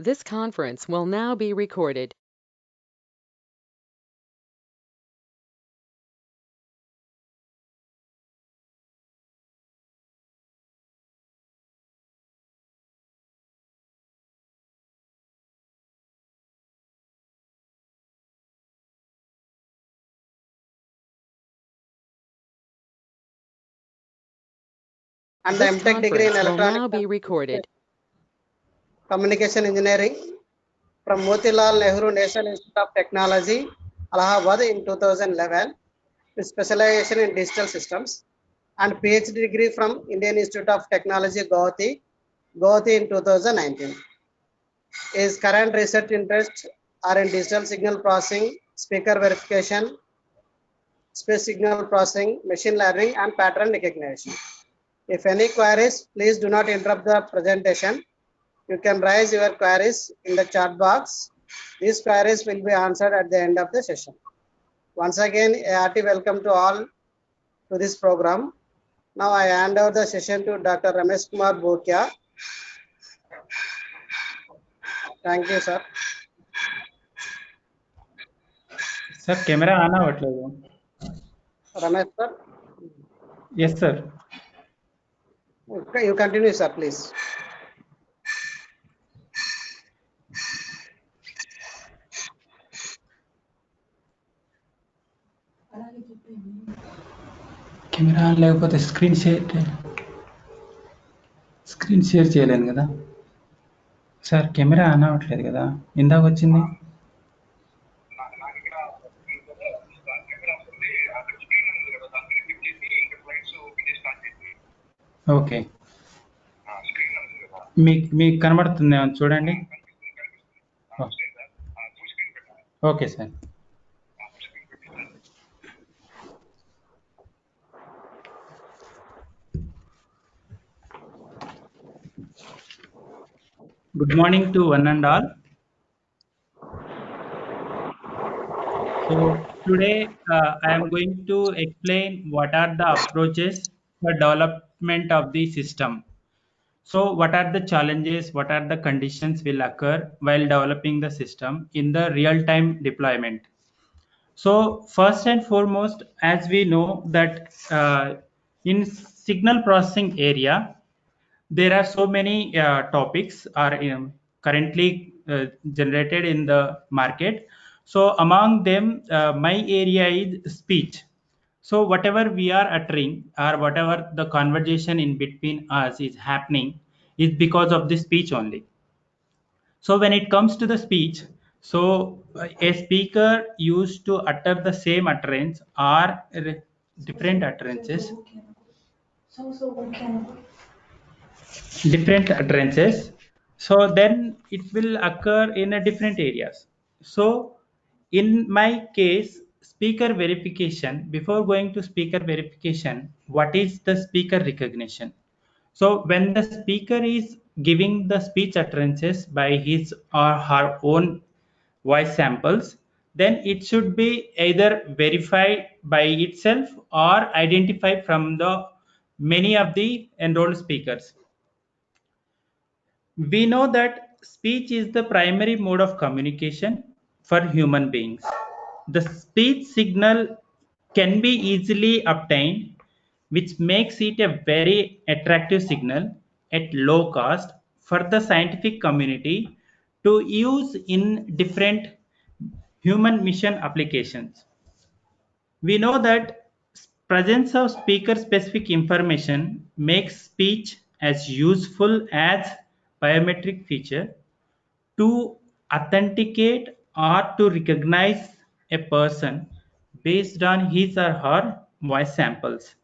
This conference will now be recorded. And the This MTech degree in conference will Electronic now be recorded. Communication Engineering from Motilal Nehru National Institute of Technology, Allahabad in 2011, with specialization in digital systems, and PhD degree from Indian Institute of Technology, Guwahati in 2019. His current research interests are in digital signal processing, speaker verification, space signal processing, machine learning, and pattern recognition. If any queries, please do not interrupt the presentation. You can raise your queries in the chat box. These queries will be answered at the end of the session. Once again, a hearty welcome to all to this program. Now I hand over the session to Dr. Ramesh Kumar Bhokia. Thank you, sir. Sir camera आना अव्वट्లేదు. Ramesh, sir. Yes, sir. Okay, you continue, sir, please. Camera on లేకపోతే screen share చేయలేను కదా sir. Camera on అవ్వట్లేదు కదా, ఇందాక వచ్చింది. Okay, మీకు కనబడుతుందేమో చూడండి. Okay sir. Good morning to one and all. So today I am going to explain what are the approaches for development of the system. So what are the challenges, what are the conditions will occur while developing the system in the real-time deployment. So first and foremost, as we know that in signal processing area, there are so many topics are currently generated in the market. So among them, my area is speech. So whatever we are uttering or whatever the conversation in between us is happening is because of the speech only. So when it comes to the speech, so a speaker used to utter the same utterance or different utterances, different utterances, so then it will occur in a different areas. So in my case, speaker verification, before going to speaker verification, what is the speaker recognition? So when the speaker is giving the speech utterances by his or her own voice samples, then it should be either verified by itself or identified from the many of the enrolled speakers. We know that speech is the primary mode of communication for human beings. The speech signal can be easily obtained, which makes it a very attractive signal at low cost for the scientific community to use in different human mission applications. We know that presence of speaker specific information makes speech as useful as biometric feature to authenticate or to recognize a person based on his or her voice samples.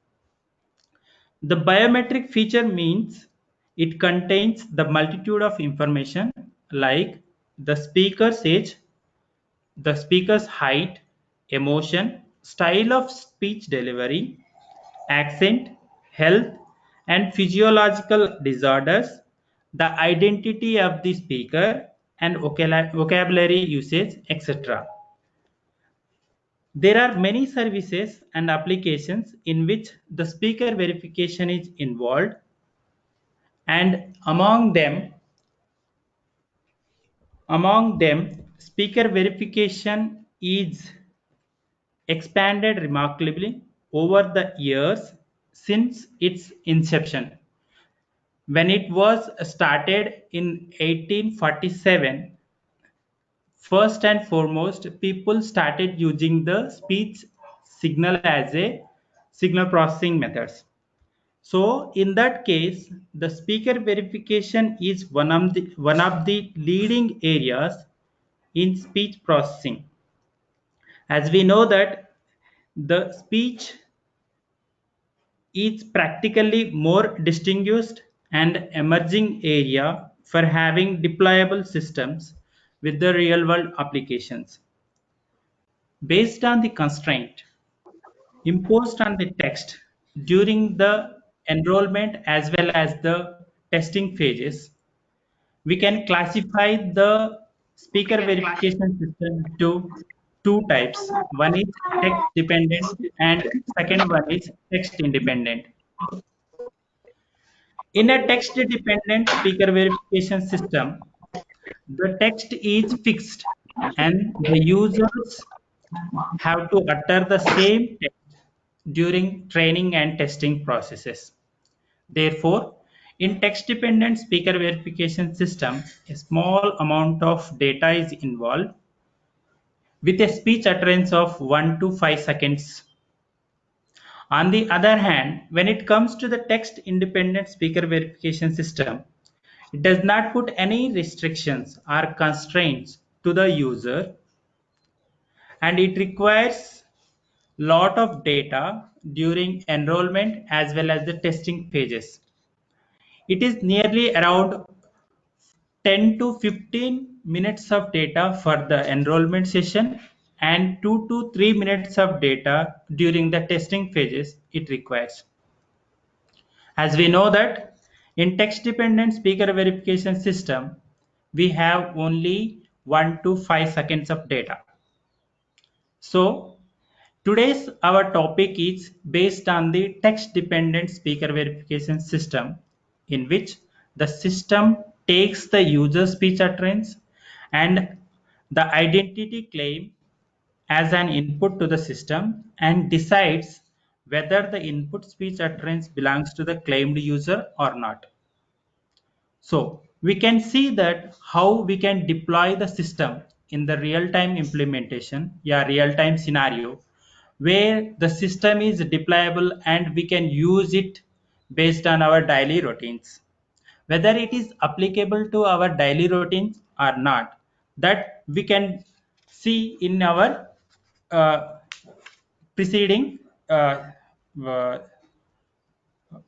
The biometric feature means it contains the multitude of information like the speaker's age, the speaker's height, emotion, style of speech delivery, accent, health, and physiological disorders, the identity of the speaker, and vocabulary usage, etc. There are many services and applications in which the speaker verification is involved, and among them, Among them, speaker verification is expanded remarkably over the years since its inception. When it was started in 1847, first and foremost, people started using the speech signal as a signal processing methods. So in that case, the speaker verification is one of the leading areas in speech processing. As we know that the speech is practically more distinguished and emerging area for having deployable systems with the real world applications. Based on the constraint imposed on the text during the enrollment as well as the testing phases, we can classify the speaker verification system to two types. One is text dependent and second one is text independent. In a text dependent speaker verification system, the text is fixed and the users have to utter the same text during training and testing processes. Therefore, in text-dependent speaker verification system, a small amount of data is involved with a speech utterance of 1 to 5 seconds. On the other hand, when it comes to the text-independent speaker verification system, it does not put any restrictions or constraints to the user, and it requires lot of data during enrollment as well as the testing phases. It is nearly around 10 to 15 minutes of data for the enrollment session and 2 to 3 minutes of data during the testing phases it requires. As we know that in text dependent speaker verification system, we have only 1 to 5 seconds of data. So today's our topic is based on the text-dependent speaker verification system, in which the system takes the user speech utterance and the identity claim as an input to the system and decides whether the input speech utterance belongs to the claimed user or not. So we can see that how we can deploy the system in the real-time implementation, yeah, real-time scenario, where the system is deployable and we can use it based on our daily routines. Whether it is applicable to our daily routines or not, that we can see in our uh, preceding uh,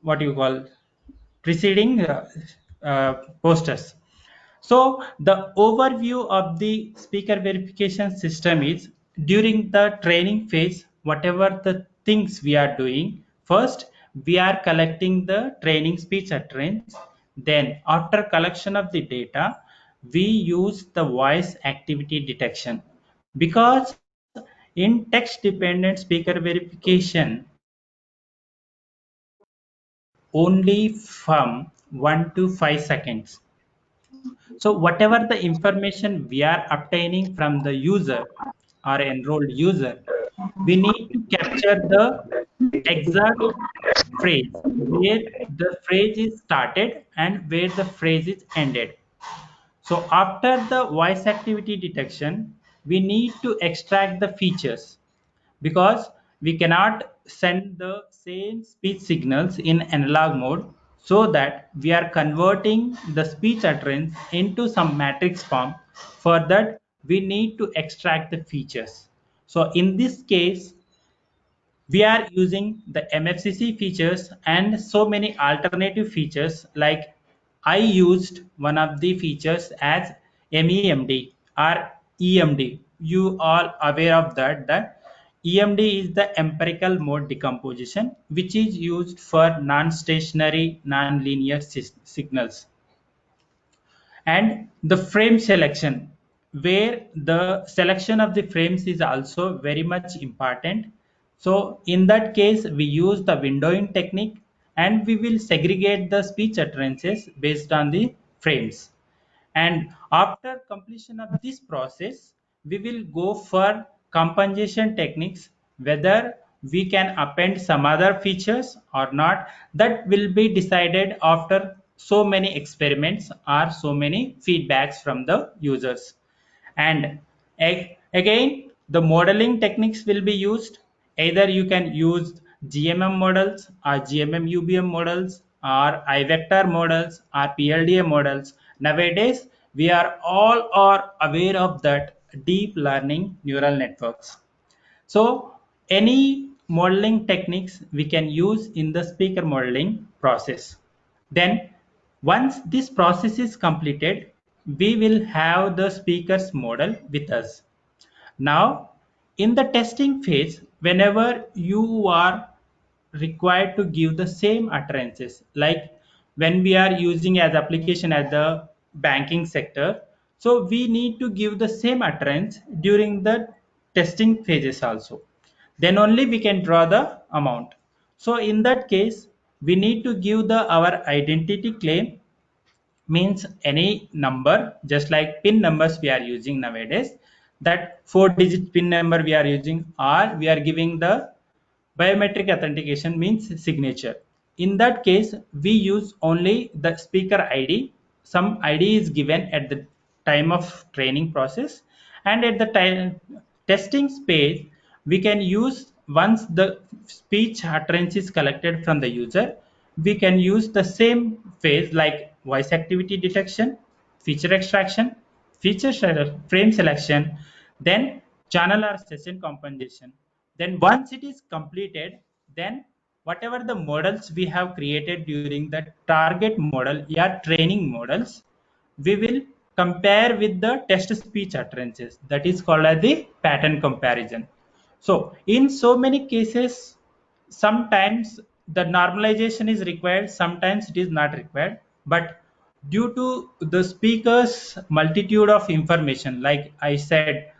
what you call preceding posters. So the overview of the speaker verification system is during the training phase, whatever the things we are doing, first we are collecting the training speech utterance. Then after collection of the data, we use the voice activity detection because in text dependent speaker verification, the data only from 1 to 5 seconds. So whatever the information we are obtaining from the user or enrolled user, we need to capture the exact phrase where the phrase is started and where the phrase is ended. So after the voice activity detection, we need to extract the features because we cannot send the same speech signals in analog mode, so that we are converting the speech utterance into some matrix form. For that we need to extract the features. So in this case we are using the MFCC features and so many alternative features. Like I used one of the features as MEMD or EMD. You all aware of that EMD is the empirical mode decomposition, which is used for non-stationary non-linear signals. And the frame selection, where the selection of the frames is also very much important. So in that case we use the windowing technique and we will segregate the speech utterances based on the frames. And after completion of this process, we will go for compensation techniques, whether we can append some other features or not. That will be decided after so many experiments or so many feedbacks from the users. And again, the modeling techniques will be used. Either you can use GMM models or GMM UBM models or iVector models or PLDA models. Nowadays, we are all are aware of that deep learning neural networks. So any modeling techniques we can use in the speaker modeling process. Then once this process is completed, we will have the speaker's model with us. Now, in the testing phase, whenever you are required to give the same utterances, like when we are using as application at the banking sector, so we need to give the same utterance during the testing phases also. Then only we can draw the amount. So in that case, we need to give the our identity claim, means any number, just like pin numbers we are using nowadays, that 4 digit pin number we are using, or we are giving the biometric authentication, means signature. In that case, we use only the speaker id. Some id is given at the time of training process, and at the time testing space, we can use, once the speech utterance is collected from the user, we can use the same phase like voice activity detection, feature extraction, frame selection, then channel or session compensation. Then once it is completed, then whatever the models we have created during the target model or training models, we will compare with the test speech utterances. That is called as the pattern comparison. So in so many cases, sometimes the normalization is required, sometimes it is not required. But due to the speaker's multitude of information, like I said,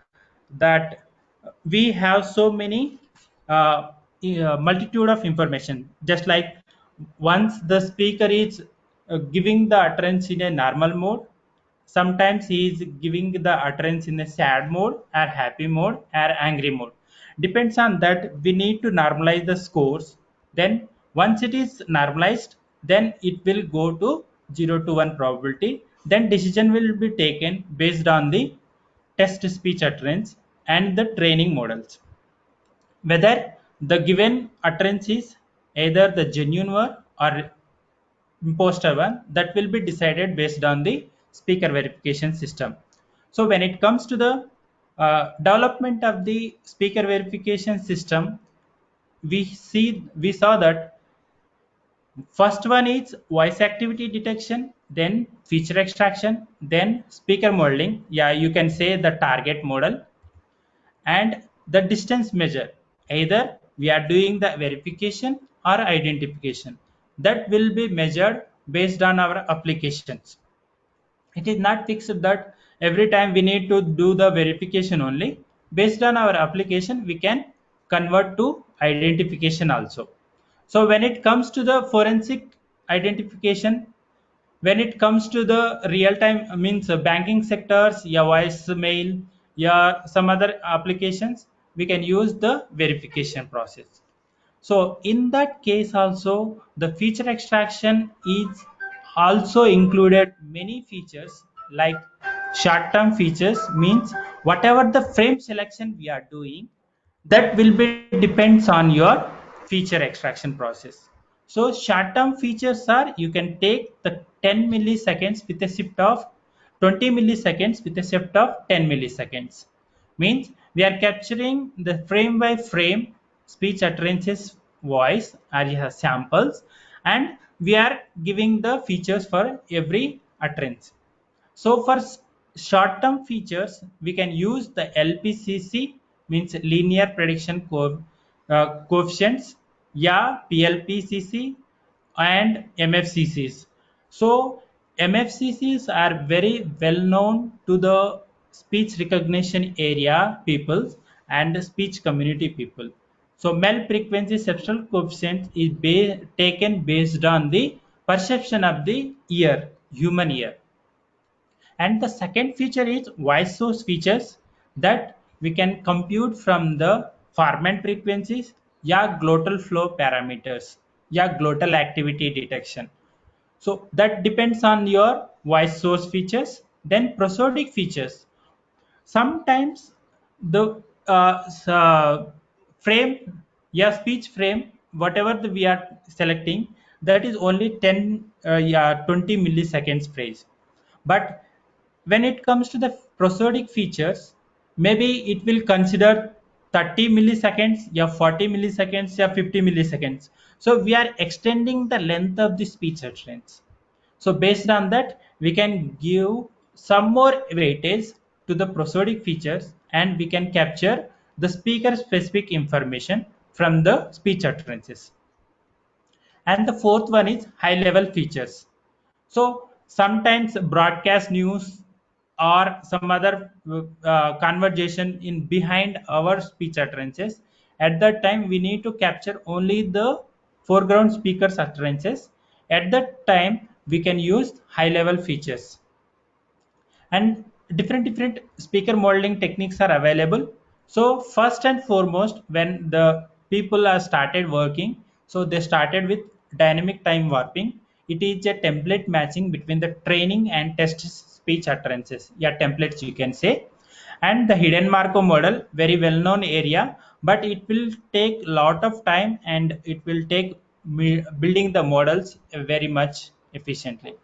that we have so many multitude of information, just like once the speaker is giving the utterance in a normal mode, sometimes he is giving the utterance in a sad mode or happy mode or angry mode. Depends on that, we need to normalize the scores. Then once it is normalized, then it will go to 0 to 1 probability. Then decision will be taken based on the test speech utterance and the training models, whether the given utterance is either the genuine one or imposter one. That will be decided based on the speaker verification system. So when it comes to the development of the speaker verification system, we saw that first one is voice activity detection, then feature extraction, then speaker modeling. Yeah, you can say the target model, and the distance measure. Either we are doing the verification or identification. That will be measured based on our applications. It is not fixed that every time we need to do the verification only. Based on our application, we can convert to identification also. So when it comes to the forensic identification, when it comes to the real time, means banking sectors, yeah, voice mail, yeah, some other applications, we can use the verification process. So in that case also, the feature extraction is also included many features, like short term features, means whatever the frame selection we are doing, that will be depends on your feature extraction process. So short term features are, you can take the 10 milliseconds with a shift of 20 milliseconds with a shift of 10 milliseconds. Means we are capturing the frame by frame speech utterances voice area samples, and we are giving the features for every utterance. So for short-term features, we can use the LPCC, means linear prediction coefficients, yeah, PLPCC and MFCCs. So MFCCs are very well known to the speech recognition area people and speech community people. So Mel frequency substral coefficient is taken based on the perception of the ear, human ear. And the second feature is voice source features that we can compute from the Farman frequencies, yeah, glottal flow parameters, yeah, glottal activity detection. So that depends on your voice source features. Then prosodic features. Sometimes the frame, yeah, speech frame, whatever we are selecting, that is only 10, yeah, 20 milliseconds phrase. But when it comes to the prosodic features, maybe it will consider 30 milliseconds, yeah, 40 milliseconds, yeah, 50 milliseconds. So we are extending the length of the speech utterance. So based on that, we can give some more weightage to the prosodic features, and we can capture the speaker specific information from the speech utterances. And the fourth one is high level features. So sometimes broadcast news or some other conversation in behind our speech utterances. At that time, we need to capture only the foreground speakers utterances. At that time, we can use high level features. And different speaker modeling techniques are available. So first and foremost, when the people are started working, so they started with dynamic time warping. It is a template matching between the training and test speech utterances, yeah, templates you can say. And the hidden Markov model, very well known area, but it will take lot of time and it will take building the models very much efficiently.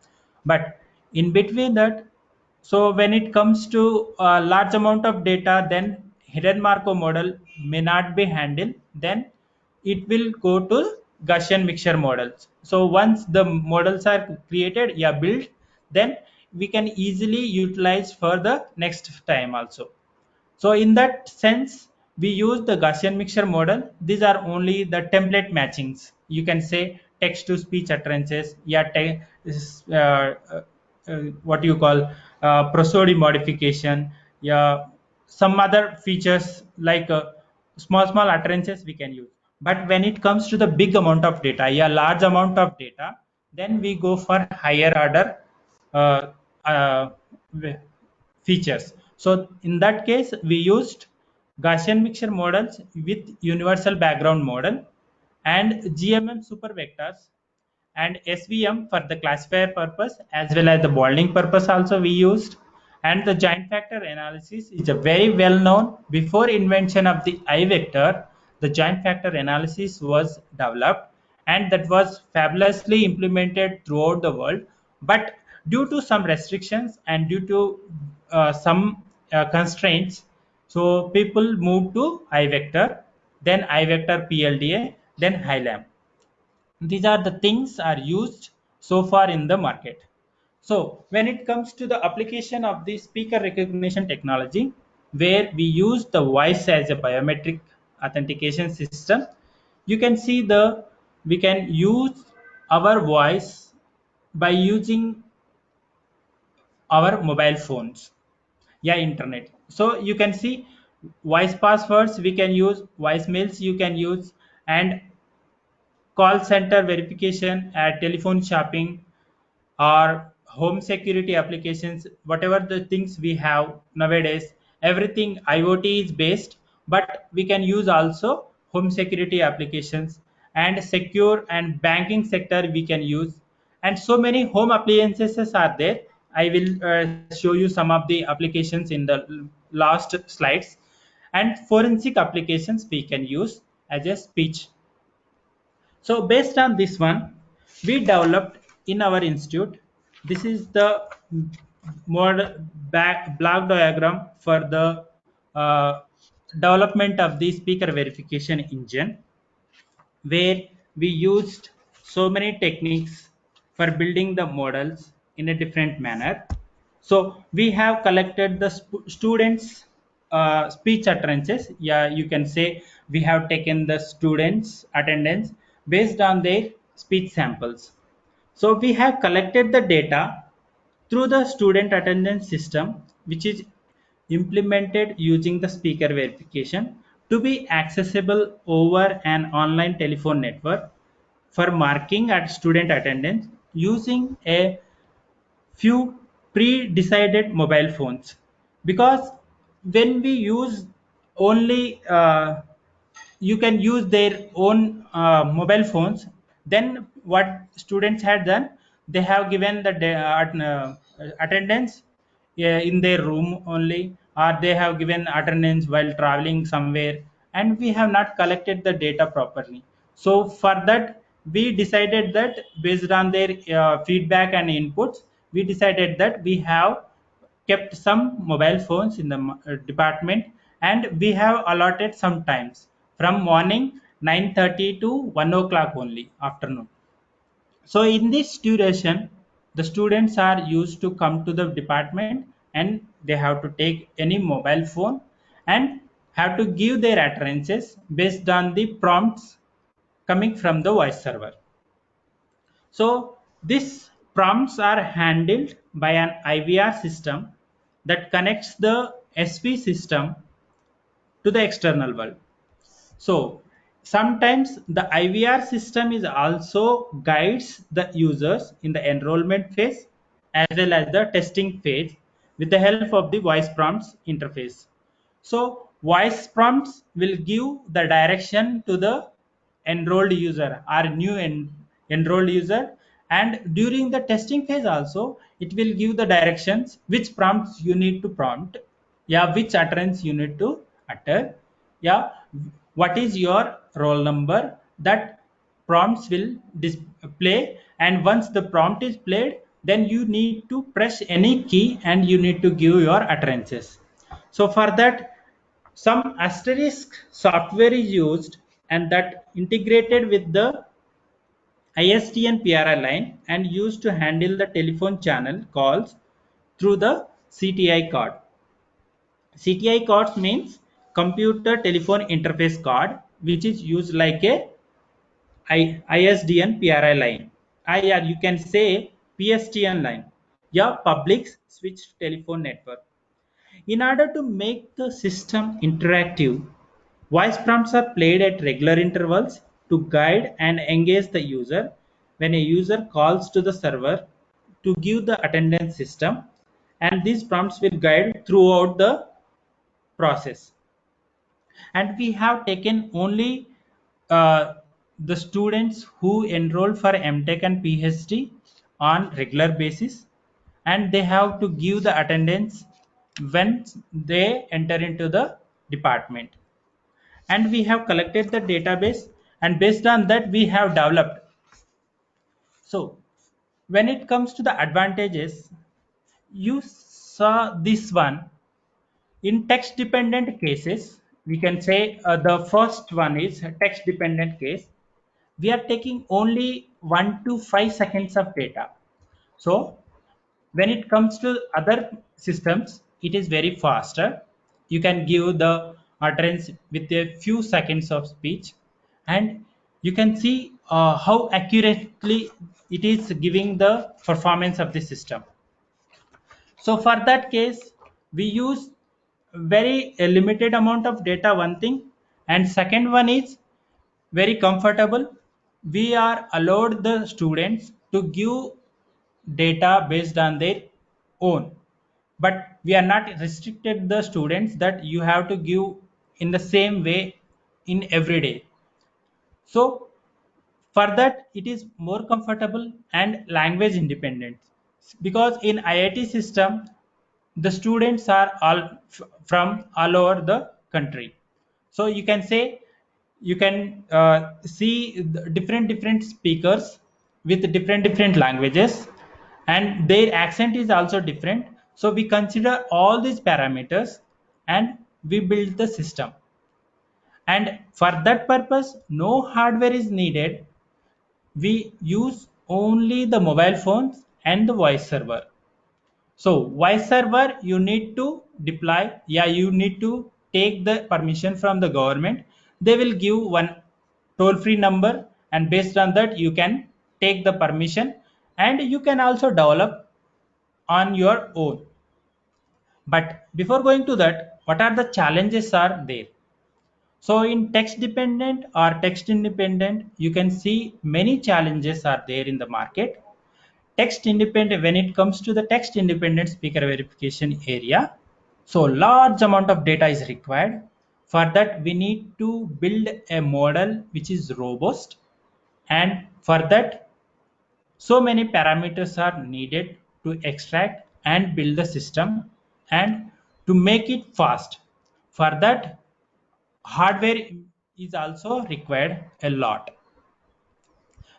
But in between that, so when it comes to a large amount of data, then hidden Markov model may not be handled. Then it will go to Gaussian mixture models. So once the models are created, yeah, built, then we can easily utilize for the next time also. So in that sense, we use the Gaussian mixture model. These are only the template matchings. You can say text to speech utterances, yeah, what you call prosody modification, yeah, some other features like small utterances we can use. But when it comes to the big amount of data, yeah, large amount of data, then we go for higher order uh, uh, features. So in that case, we used Gaussian mixture models with universal background model and GMM super vectors and SVM for the classifier purpose as well as the bonding purpose also we used. And the joint factor analysis is a very well known. Before invention of the I vector, the joint factor analysis was developed, and that was fabulously implemented throughout the world. But due to some restrictions and due to some constraints, so people moved to I vector, then I vector PLDA, then HiLAM. These are the things are used so far in the market. So when it comes to the application of the speaker recognition technology, where we use the voice as a biometric authentication system, you can see the we can use our voice by using our mobile phones, yeah, internet. So you can see voice passwords we can use, voicemails you can use, and call center verification at telephone shopping or home security applications, whatever the things we have nowadays, everything IoT is based. But we can use also home security applications, and secure and banking sector we can use. And so many home appliances are there. I will show you some of the applications in the last slides. And forensic applications we can use as a speech. So based on this one, we developed in our institute. This is the block diagram for the uh, development of the speaker verification engine, where we used so many techniques for building the models in a different manner. So we have collected the students' speech utterances. Yeah, you can say we have taken the students' attendance based on their speech samples. So we have collected the data through the student attendance system, which is implemented using the speaker verification to be accessible over an online telephone network for marking at student attendance using a few pre-decided mobile phones, because when we use only you can use their own mobile phones, then what students had done, they have given the attendance in their room only, or they have given attendance while traveling somewhere, and we have not collected the data properly. So for that, we decided that based on their feedback and inputs, we decided that we have kept some mobile phones in the department, and we have allotted some times from morning 9:30 to 1 o'clock only afternoon. So in this duration, the students are used to come to the department, and they have to take any mobile phone and have to give their utterances based on the prompts coming from the voice server. So these prompts are handled by an IVR system that connects the SP system to the external world. So sometimes the IVR system is also guides the users in the enrollment phase as well as the testing phase with the help of the voice prompts interface. So voice prompts will give the direction to the enrolled user or new enrolled user, and during the testing phase also it will give the directions which prompts you need to prompt, yeah, which utterance you need to utter, yeah, what is your roll number, that prompts will display, and once the prompt is played, then you need to press any key and you need to give your utterances. So for that, some asterisk software is used, and that integrated with the ISDN PRI line and used to handle the telephone channel calls through the CTI card. CTI cards means computer telephone interface card, which is used like a ISDN PRI line. Yeah, you can say PSTN line. Yeah, public switch telephone network. In order to make the system interactive, voice prompts are played at regular intervals to guide and engage the user when a user calls to the server to give the attendance system, and these prompts will guide throughout the process. And we have taken only uh, the students who enroll for MTech and PhD on regular basis, and they have to give the attendance when they enter into the department. And we have collected the database, and based on that we have developed. So when it comes to the advantages, you saw this one. In text dependent cases, we can say the first one is a text dependent case. We are taking only 1 to 5 seconds of data. So when it comes to other systems, it is very faster. You can give the utterance with a few seconds of speech, and you can see how accurately it is giving the performance of the system. So for that case, we use very a limited amount of data, one thing, and second one is very comfortable. We are allowed the students to give data based on their own, but we are not restricted the students that you have to give in the same way in every day. So for that it is more comfortable and language independent, because in IIT system the students are all from all over the country. So you can say you can see different speakers with different languages, and their accent is also different. So we consider all these parameters and we build the system, and for that purpose no hardware is needed. We use only the mobile phones and the voice server. So voice server you need to deploy. Yeah, you need to take the permission from the government. They will give one toll free number, and based on that you can take the permission, and you can also develop on your own. But before going to that, what are the challenges are there? So in text dependent or text independent, you can see many challenges are there in the market. text independent, when it comes to the text independent speaker verification area, so large amount of data is required. For that, we need to build a model which is robust, and for that, so many parameters are needed to extract and build the system and to make it fast. For that, hardware is also required a lot.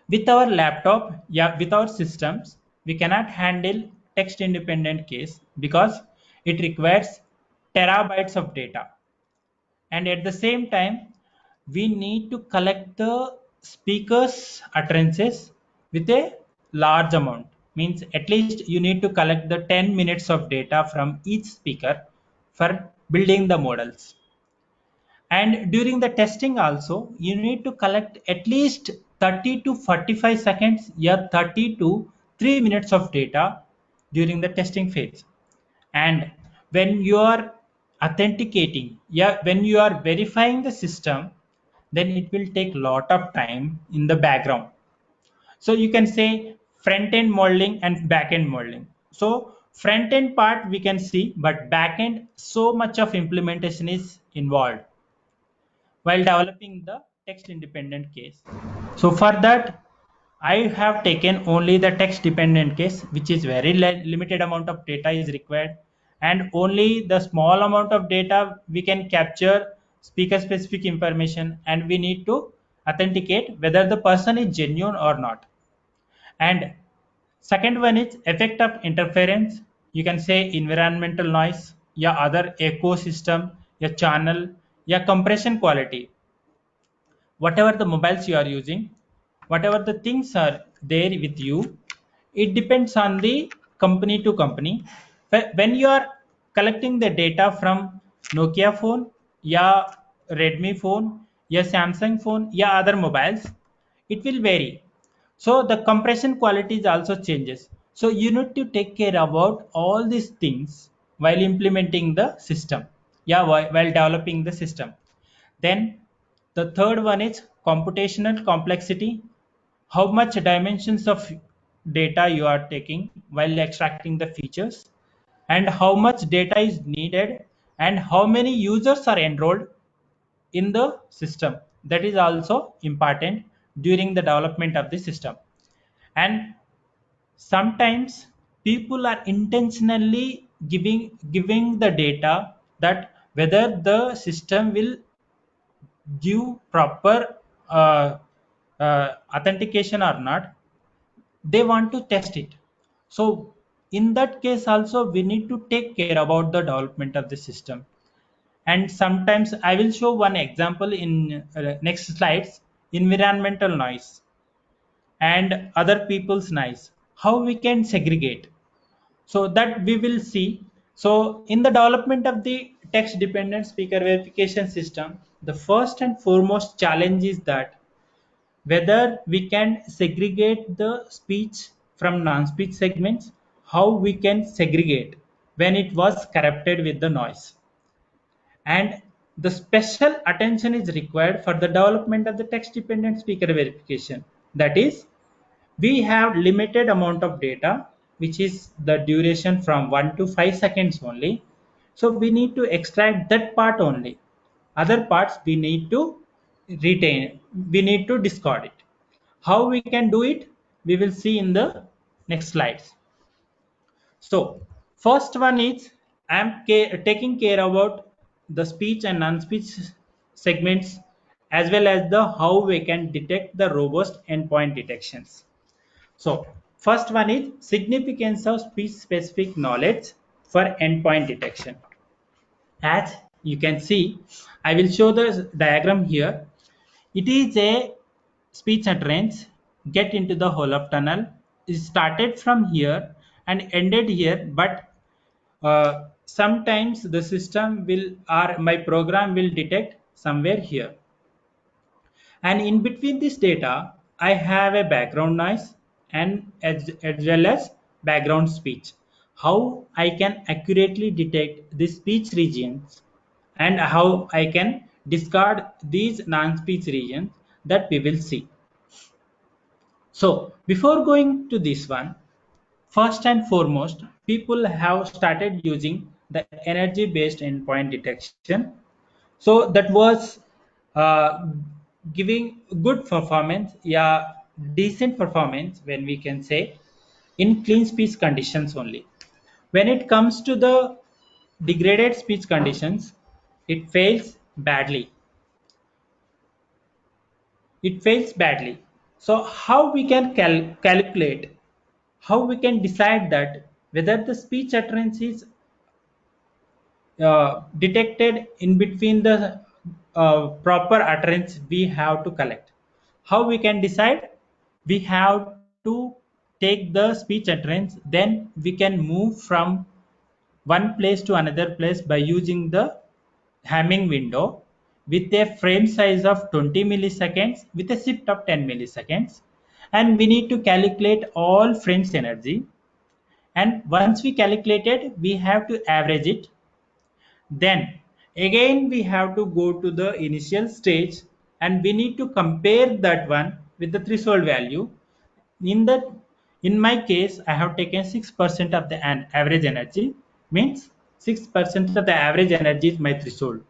With our laptop, yeah, with our systems, we cannot handle text independent case because it requires terabytes of data. And at the same time, we need to collect the speaker's utterances with a large amount. Means at least you need to collect the 10 minutes of data from each speaker for building the models. And during the testing also, you need to collect at least 30 to 45 seconds, yeah, 30 to 3 minutes of data during the testing phase. And when you are authenticating, yeah, when you are verifying the system, then it will take lot of time in the background. So you can say front end modeling and back end modeling. So front end part we can see, but back end, so much of implementation is involved while developing the text independent case. So for that, I have taken only the text dependent case, which is very limited amount of data is required, and only the small amount of data we can capture speaker specific information, and we need to authenticate whether the person is genuine or not. And second one is effect of interference. You can say environmental noise, yeah, other ecosystem, yeah, channel, yeah, compression quality, whatever the mobiles you are using, whatever the things are there with you, it depends on the company to company. When you are collecting the data from Nokia phone, yeah, Redmi phone, yeah, Samsung phone, yeah, other mobiles, it will vary. So the compression quality is also changes. So you need to take care about all these things while implementing the system, yeah, while developing the system. Then the third one is computational complexity. How much dimensions of data you are taking while extracting the features, and how much data is needed, and how many users are enrolled in the system. That is also important during the development of the system. And sometimes people are intentionally giving the data that whether the system will give proper authentication or not, they want to test it. So in that case also we need to take care about the development of the system. And sometimes I will show one example in next slides. Environmental noise and other people's noise, how we can segregate, so that we will see. So in the development of the text dependent speaker verification system, the first and foremost challenge is that whether we can segregate the speech from non-speech segments, how we can segregate when it was corrupted with the noise. And the special attention is required for the development of the text dependent speaker verification. That is, we have limited amount of data, which is the duration from 1 to 5 seconds only. So we need to extract that part only. Other parts we need to retain, we need to discard it. How we can do it, we will see in the next slides. So first one is I am taking care about the speech and non-speech segments, as well as the how we can detect the robust endpoint detections. So first one is significance of speech specific knowledge for endpoint detection. As you can see, I will show the diagram here. It is a speech utterance get into the whole of tunnel. It started from here and ended here, but sometimes the system will or my program will detect somewhere here. And in between this data, I have a background noise and as well as background speech. How I can accurately detect the speech regions and how I can discard these non-speech regions, that we will see. So before going to this one, first and foremost, people have started using the energy based endpoint detection. So that was uh, giving good performance, yeah, decent performance when we can say in clean speech conditions only. When it comes to the degraded speech conditions, it fails badly. It fails badly. So how we can calculate, how we can decide that whether the speech utterance is detected in between the proper utterance we have to collect. How we can decide? We have to take the speech utterance, then we can move from one place to another place by using the Hamming window with a frame size of 20 milliseconds with a shift of 10 milliseconds, and we need to calculate all frames energy, and once we calculate it we have to average it. Then again we have to go to the initial stage and we need to compare that one with the threshold value. In that, in my case, I have taken 6% of the average energy, means 6% of the average energy is my threshold.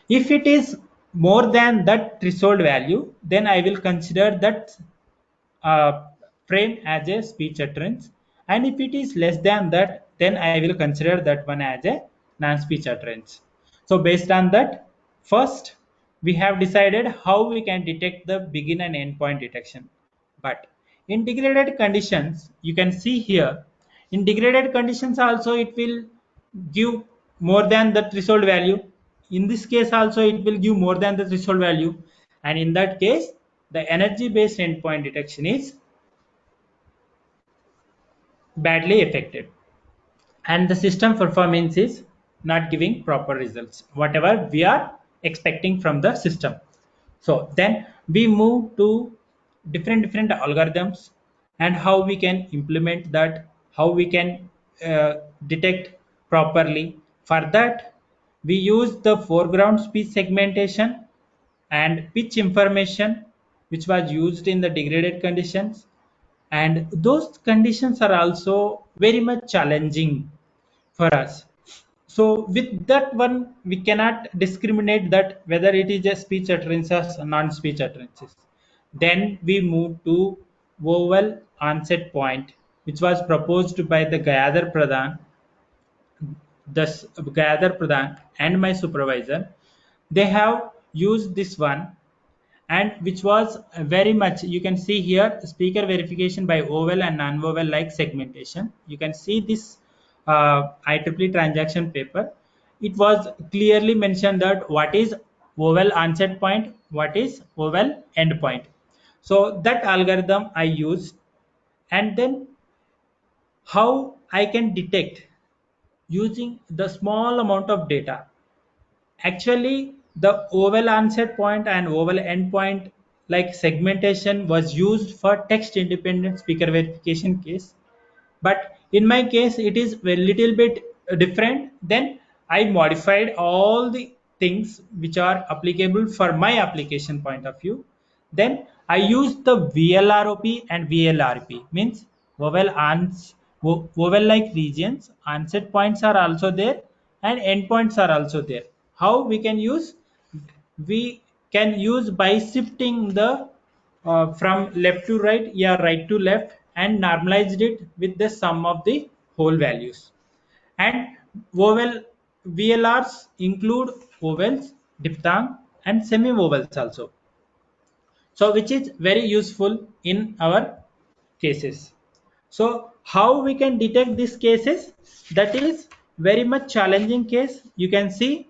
If it is more than that threshold value, then I will consider that uh, frame as a speech utterance, and if it is less than that, then I will consider that one as a non-speech utterance. So based on that, first we have decided how we can detect the begin and end point detection. But in degraded conditions, you can see here, in degraded conditions also it will give more than the threshold value. In this case also it will give more than the threshold value, and in that case the energy based endpoint detection is badly affected and the system performance is not giving proper results whatever we are expecting from the system. So then we move to different algorithms and how we can implement that, how we can detect properly. For that, we use the foreground speech segmentation and pitch information, which was used in the degraded conditions. And those conditions are also very much challenging for us. So with that one, we cannot discriminate that whether it is a speech utterances or non-speech utterances. Then we move to vowel onset point, which was proposed by the Gayadhar Pradhan and my supervisor. They have used this one, and which was very much, you can see here speaker verification by vowel and non-vowel like segmentation. You can see this IEEE transaction paper. It was clearly mentioned that what is vowel onset point, what is vowel end point. So that algorithm I used, and then how I can detect using the small amount of data. Actually, the oval onset point and oval endpoint like segmentation was used for text independent speaker verification case. But in my case, it is a little bit different. Then I modified all the things which are applicable for my application point of view. Then I used the VLROP and VLRP, means vowel like regions, onset points are also there and endpoints are also there. How we can use? We can use by shifting the from left to right, yeah, right to left, and normalized it with the sum of the whole values. And vowel VLRs include vowels, diphthong, and semi vowels also, so which is very useful in our cases. So how we can detect these cases, that is very much challenging case. You can see,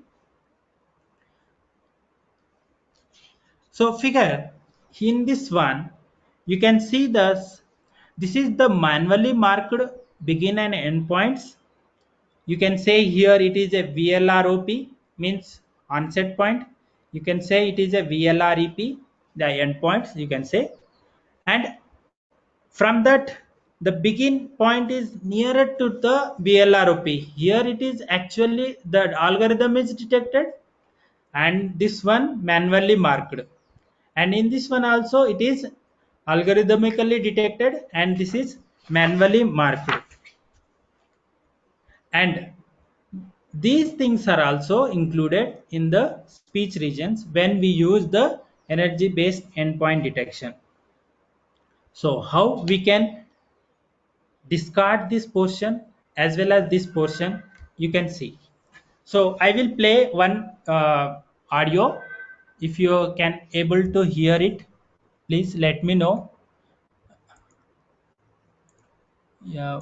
so figure in this one, you can see this is the manually marked begin and end points. You can say here it is a VLROP, means onset point. You can say it is a VLREP, the endpoints you can say. And from that, the begin point is nearer to the VLROP. Here it is actually the algorithm is detected, and this one manually marked. And in this one also it is algorithmically detected and this is manually marked. And these things are also included in the speech regions when we use the energy based endpoint detection. So how we can discard this portion as well as this portion, you can see. So I will play one audio. If you can able to hear it, please let me know. Yeah,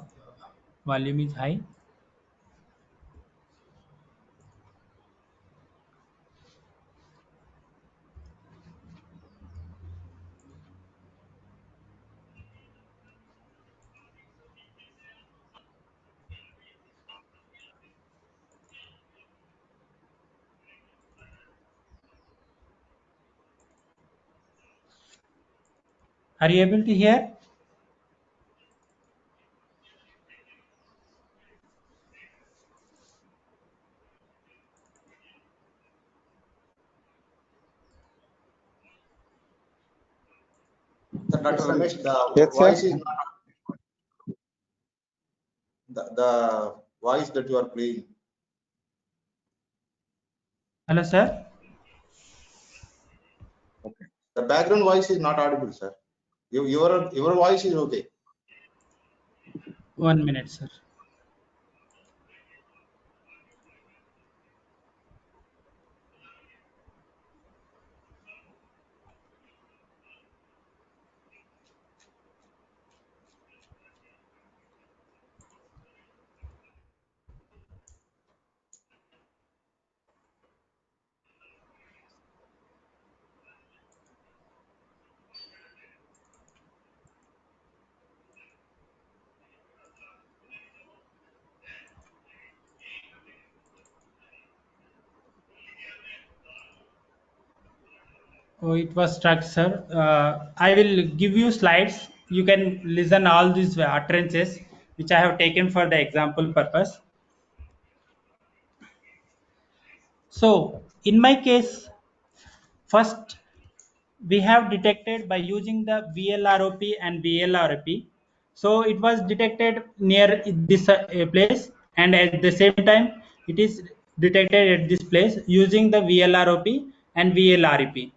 volume is high. Are you able to hear? Dr. Ramesh, the Yes, sir. voice is not the voice that you are playing. Hello, sir. Okay. The background voice is not audible, sir. Your voice is okay. 1 minute, sir. Oh, it was struck, sir. I will give you slides. You can listen all these utterances which I have taken for the example purpose. So, in my case, first we have detected by using the VLROP and VLRP. So it was detected near this place, and at the same time it is detected at this place using the VLROP and VLREP.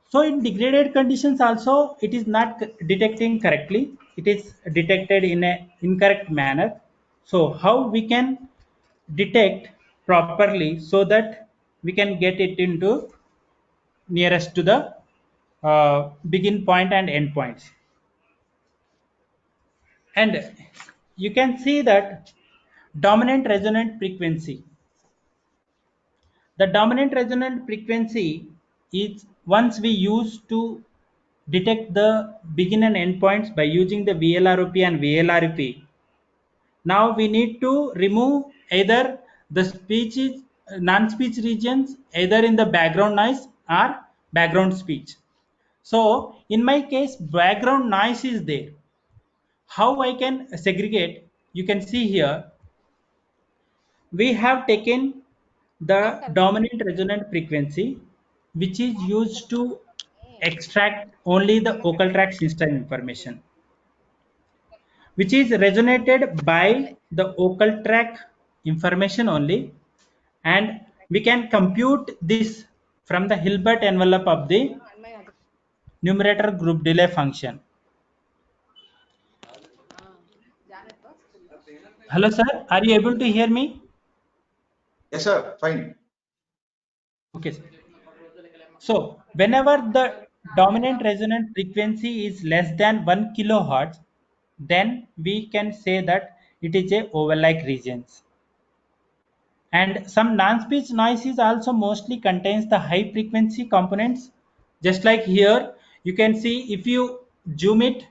So in degraded conditions also it is not detecting correctly. It is detected in a incorrect manner. So how we can detect properly so that we can get it into nearest to the begin point and end points. And you can see that dominant resonant frequency. The dominant resonant frequency is once we use to detect the begin and end points by using the VLROP and VLRP. Now we need to remove either the speech non-speech regions either in the background noise or background speech. So in my case, background noise is there. How I can segregate? You can see here, we have taken the dominant resonant frequency, which is used to extract only the vocal tract system information, which is resonated by the vocal tract information only, and we can compute this from the Hilbert envelope of the numerator group delay function. Hello, sir. Are you able to hear me? Yes, sir. Fine. Okay, sir. So, whenever the dominant resonant frequency is less than 1 kilohertz, then we can say that it is a oval-like regions. And some non-speech noises also mostly contains the high frequency components. Just like here, you can see if you zoom it,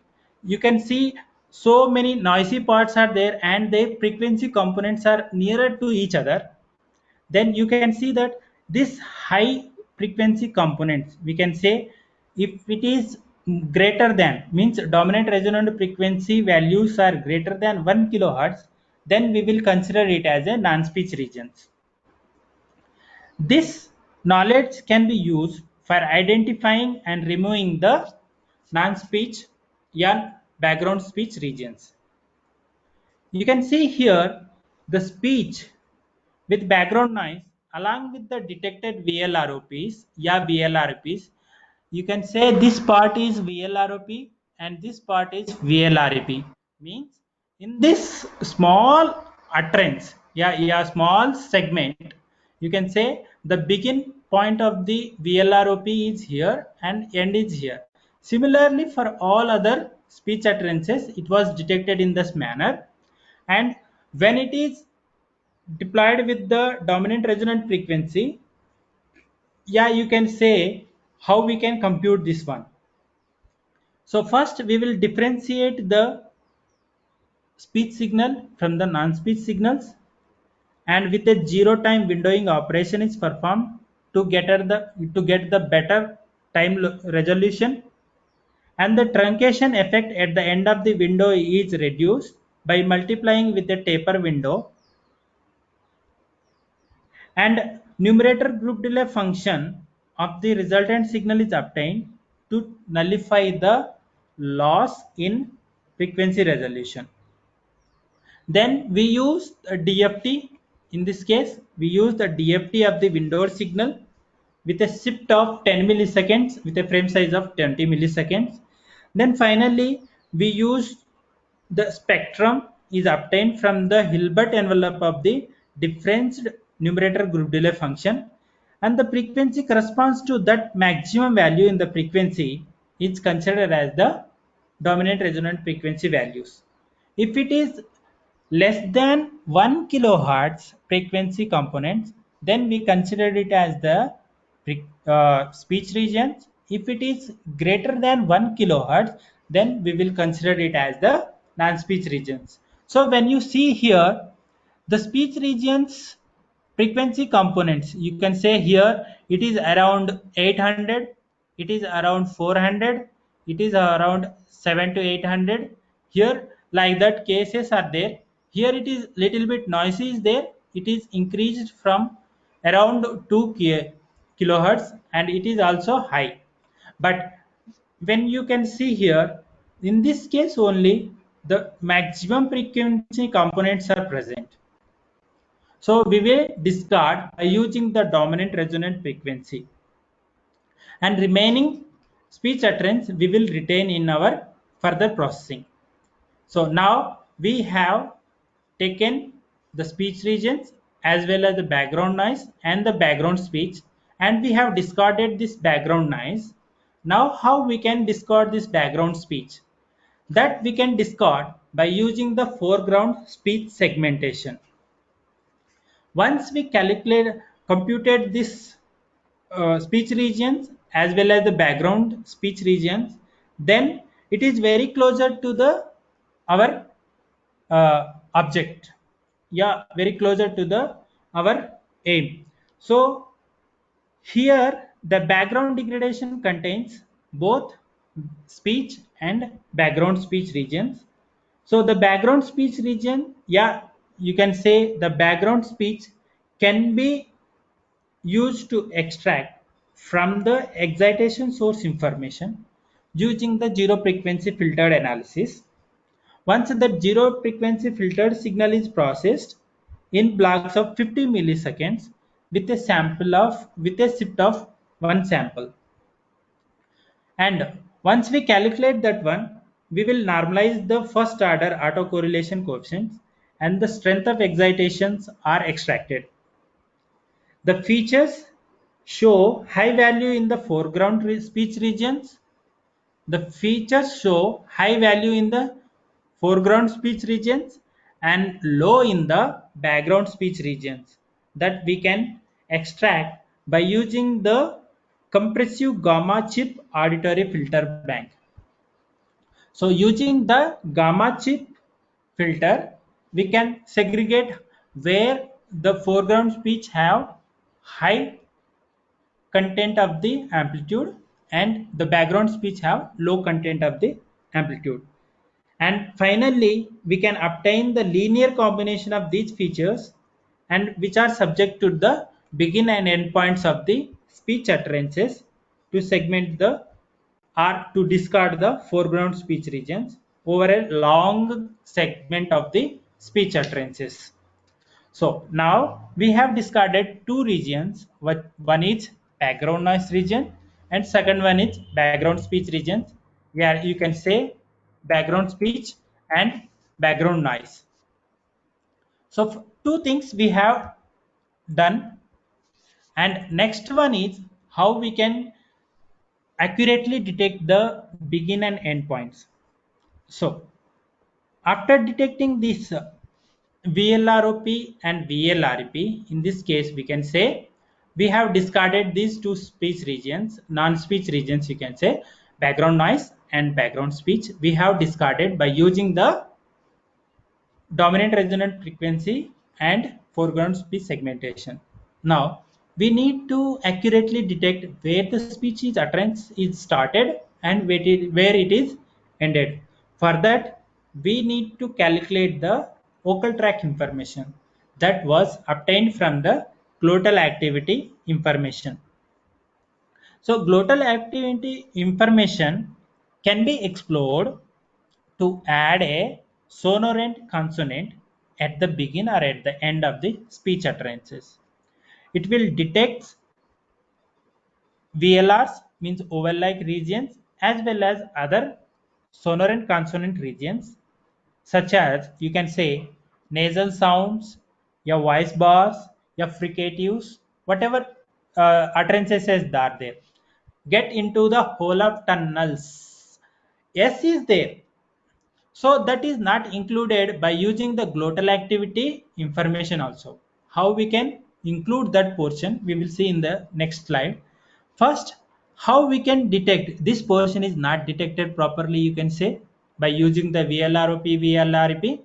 you can see so many noisy parts are there and their frequency components are nearer to each other. Then you can see that this high frequency components, we can say if it is greater than means dominant resonant frequency values are greater than 1 kilohertz, then we will consider it as a non-speech regions. This knowledge can be used for identifying and removing the non-speech and background speech regions. You can see here the speech with background noise along with the detected VLROPs, you can say this part is VLROP and this part is VLREP. Means in this small utterance, small segment, you can say the begin point of the VLROP is here and end is here. Similarly, for all other speech utterances, it was detected in this manner. And when it is deployed with the dominant resonant frequency, you can say how we can compute this one. So first we will differentiate the speech signal from the non-speech signals, and with a zero time windowing operation is performed to get the better time resolution, and the truncation effect at the end of the window is reduced by multiplying with the taper window, and numerator group delay function of the resultant signal is obtained to nullify the loss in frequency resolution. Then we use a DFT. In this case, we use the DFT of the window signal with a shift of 10 milliseconds with a frame size of 20 milliseconds. Then finally, we use the spectrum is obtained from the Hilbert envelope of the differenced numerator group delay function, and the frequency corresponds to that maximum value in the frequency is considered as the dominant resonant frequency values. If it is less than 1 kilohertz frequency components, then we consider it as the speech regions. If it is greater than 1 kilohertz, then we will consider it as the non-speech regions. So when you see here the speech regions frequency components, you can say here it is around 800, it is around 400, it is around 7 to 800. Here like that cases are there. Here it is little bit noisy is there, it is increased from around 2 kilohertz and it is also high. But when you can see here, in this case only the maximum frequency components are present. So we will discard by using the dominant resonant frequency, and remaining speech utterance we will retain in our further processing. So now we have taken the speech regions as well as the background noise and the background speech, and we have discarded this background noise. Now how we can discard this background speech? That we can discard by using the foreground speech segmentation. Once we computed this speech regions as well as the background speech regions, then it is very closer to the our object, very closer to the our aim. So here the background degradation contains both speech and background speech regions. So the background speech region, you can say the background speech can be used to extract from the excitation source information using the zero frequency filtered analysis. Once the zero frequency filtered signal is processed in blocks of 50 milliseconds with a shift of one sample. And once we calculate that one, we will normalize the first order autocorrelation coefficients and the strength of excitations are extracted. The features show high value in the foreground speech regions. The features show high value in the foreground speech regions and low in the background speech regions that we can extract by using the compressive gamma chip auditory filter bank. So using the gamma chip filter, we can segregate where the foreground speech have high content of the amplitude and the background speech have low content of the amplitude. And finally, we can obtain the linear combination of these features and which are subject to the begin and end points of the speech utterances to segment the or to discard the foreground speech regions over a long segment of the speech utterances. So now we have discarded two regions. One is background noise region and second one is background speech regions, where you can say background speech and background noise. So two things we have done, and next one is how we can accurately detect the begin and end points. So after detecting this VLROP and VLRP, in this case we can say we have discarded these two speech regions, non-speech regions, you can say background noise and background speech. We have discarded by using the dominant resonant frequency and foreground speech segmentation. Now we need to accurately detect where the speech is utterance is started and where it is ended. For that, we need to calculate the vocal tract information that was obtained from the glottal activity information. So glottal activity information can be explored to add a sonorant consonant at the begin or at the end of the speech utterances. It will detect VLRs, means oval-like regions, as well as other sonorant consonant regions, such as you can say nasal sounds, your voice bars, your fricatives, whatever utterances are there. Get into the whole of tunnels. S is there. So that is not included by using the glottal activity information also. How we can include that portion, we will see in the next slide. First, how we can detect this portion is not detected properly, you can say by using the VLROP, VLRP.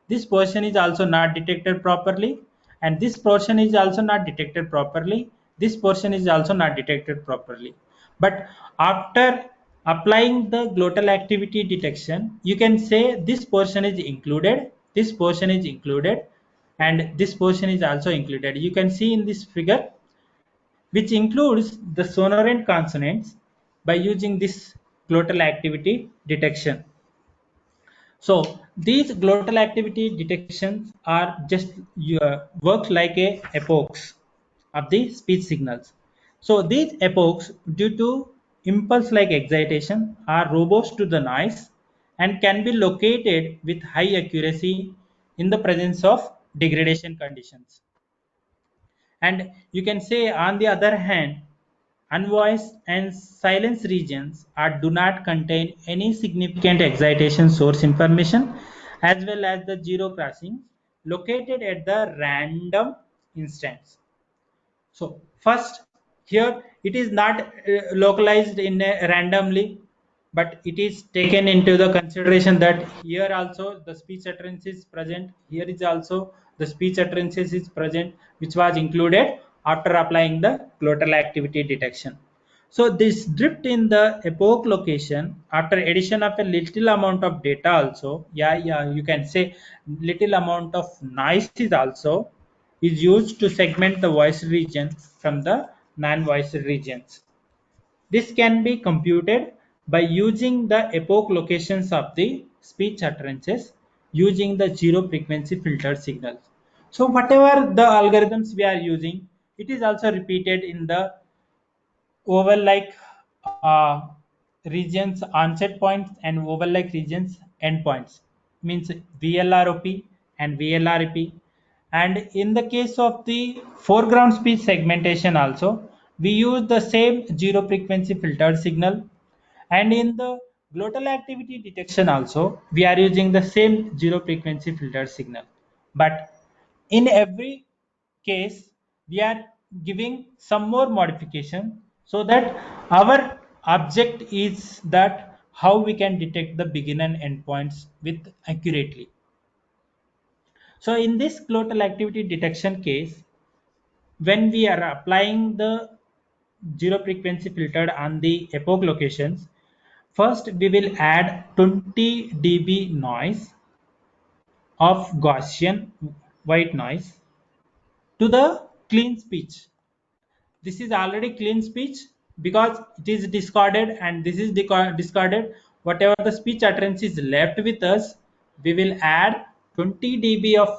This portion is also not detected properly, and this portion is also not detected properly. This portion is also not detected properly. But after applying the glottal activity detection, you can say this portion is included, this portion is included, and this portion is also included. You can see in this figure, which includes the sonorant consonants by using this glottal activity detection. So these glottal activity detections are just work like a epochs of the speech signals. So these epochs, due to impulse like excitation, are robust to the noise and can be located with high accuracy in the presence of degradation conditions. And you can say, on the other hand, unvoiced and silence regions do not contain any significant excitation source information, as well as the zero crossings located at the random instance. So first, here it is not localized in randomly, but it is taken into the consideration that here also the speech utterance is present. Here is also the speech utterances is present, which was included after applying the glottal activity detection. So this drift in the epoch location after addition of a little amount of data also, yeah, you can say little amount of noise is also is used to segment the voice region from the non-voice regions. This can be computed by using the epoch locations of the speech utterances using the zero frequency filtered signals. So whatever the algorithms we are using, it is also repeated in the oval like uh, regions onset points and oval like regions endpoints, means VLROP and VLRP. And in the case of the foreground speech segmentation also, we use the same zero frequency filtered signal, and in the glottal activity detection also we are using the same zero frequency filtered signal. But in every case we are giving some more modification so that our object is that how we can detect the begin and end points with accurately. So in this glottal activity detection case, when we are applying the zero frequency filtered on the epoch locations, first we will add 20 dB noise of Gaussian white noise to the clean speech. This is already clean speech because it is discarded, and this is discarded. Whatever the speech utterance is left with us, we will add 20 dB of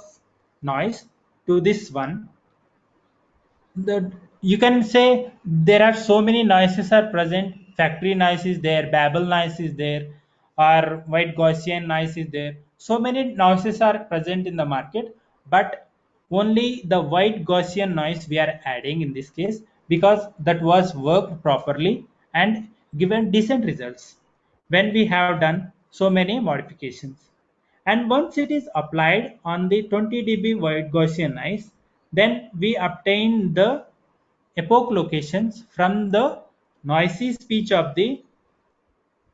noise to this one, you can say there are so many noises are present. Factory noise is there, babel noise is there, or white Gaussian noise is there. So many noises are present in the market, but only the white Gaussian noise we are adding in this case, because that was worked properly and given decent results when we have done so many modifications. And once it is applied on the 20 dB white Gaussian noise, then we obtain the epoch locations from the noisy speech of the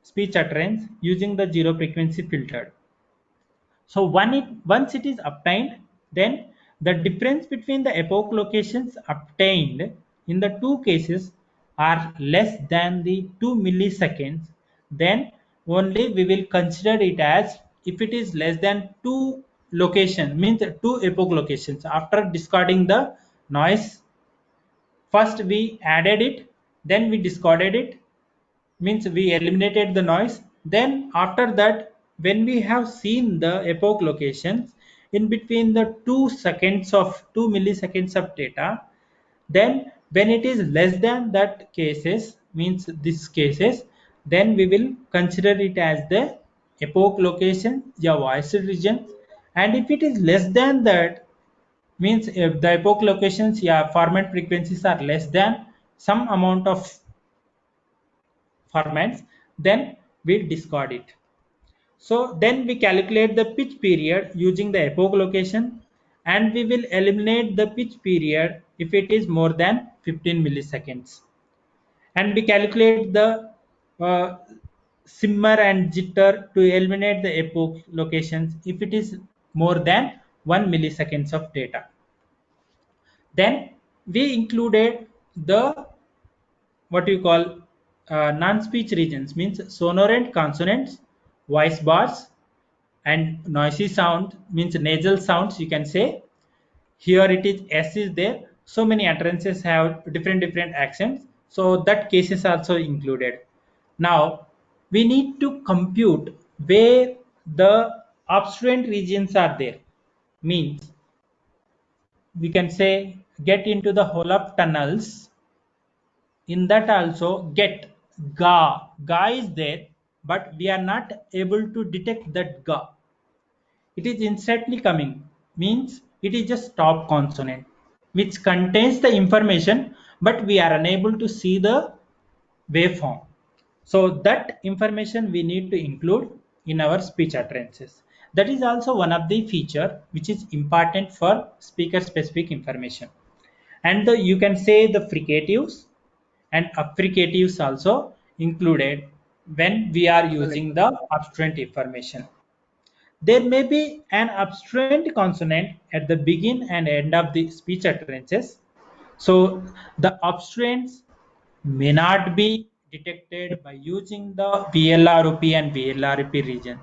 speech utterance using the zero frequency filter. So once it is obtained, then the difference between the epoch locations obtained in the two cases are less than the 2 milliseconds, then only we will consider it as, if it is less than 2 location, means 2 epoch locations. After discarding the noise, first we added it, then we discarded it, means we eliminated the noise. Then after that, when we have seen the epoch locations in between the 2 milliseconds of data, then when it is less than that cases, means this cases, then we will consider it as the epoch location, yeah, voiced region. And if it is less than that, means if the epoch locations, yeah, format frequencies are less than some amount of formats, then we discard it. So then we calculate the pitch period using the epoch location, and we will eliminate the pitch period if it is more than 15 milliseconds. And we calculate the uh, simmer and jitter to eliminate the epoch locations if it is more than 1 milliseconds of data. Then we included the what you call non-speech regions, means sonorant consonants, voice bars, and noisy sound, means nasal sounds, you can say. Here it is S is there. So many utterances have different accents. So that case is also included. Now we need to compute where the obstruent regions are there. Means we can say get into the whole of tunnels. In that also get ga is there, but we are not able to detect that ga. It is instantly coming, means it is just stop consonant which contains the information, but we are unable to see the waveform. So that information we need to include in our speech utterances. That is also one of the feature which is important for speaker specific information. And you can say the fricatives and affricatives also included when we are using the obstruent information. There may be an obstruent consonant at the begin and end of the speech utterances. So the obstruents may not be detected by using the VLROP and VLRP region.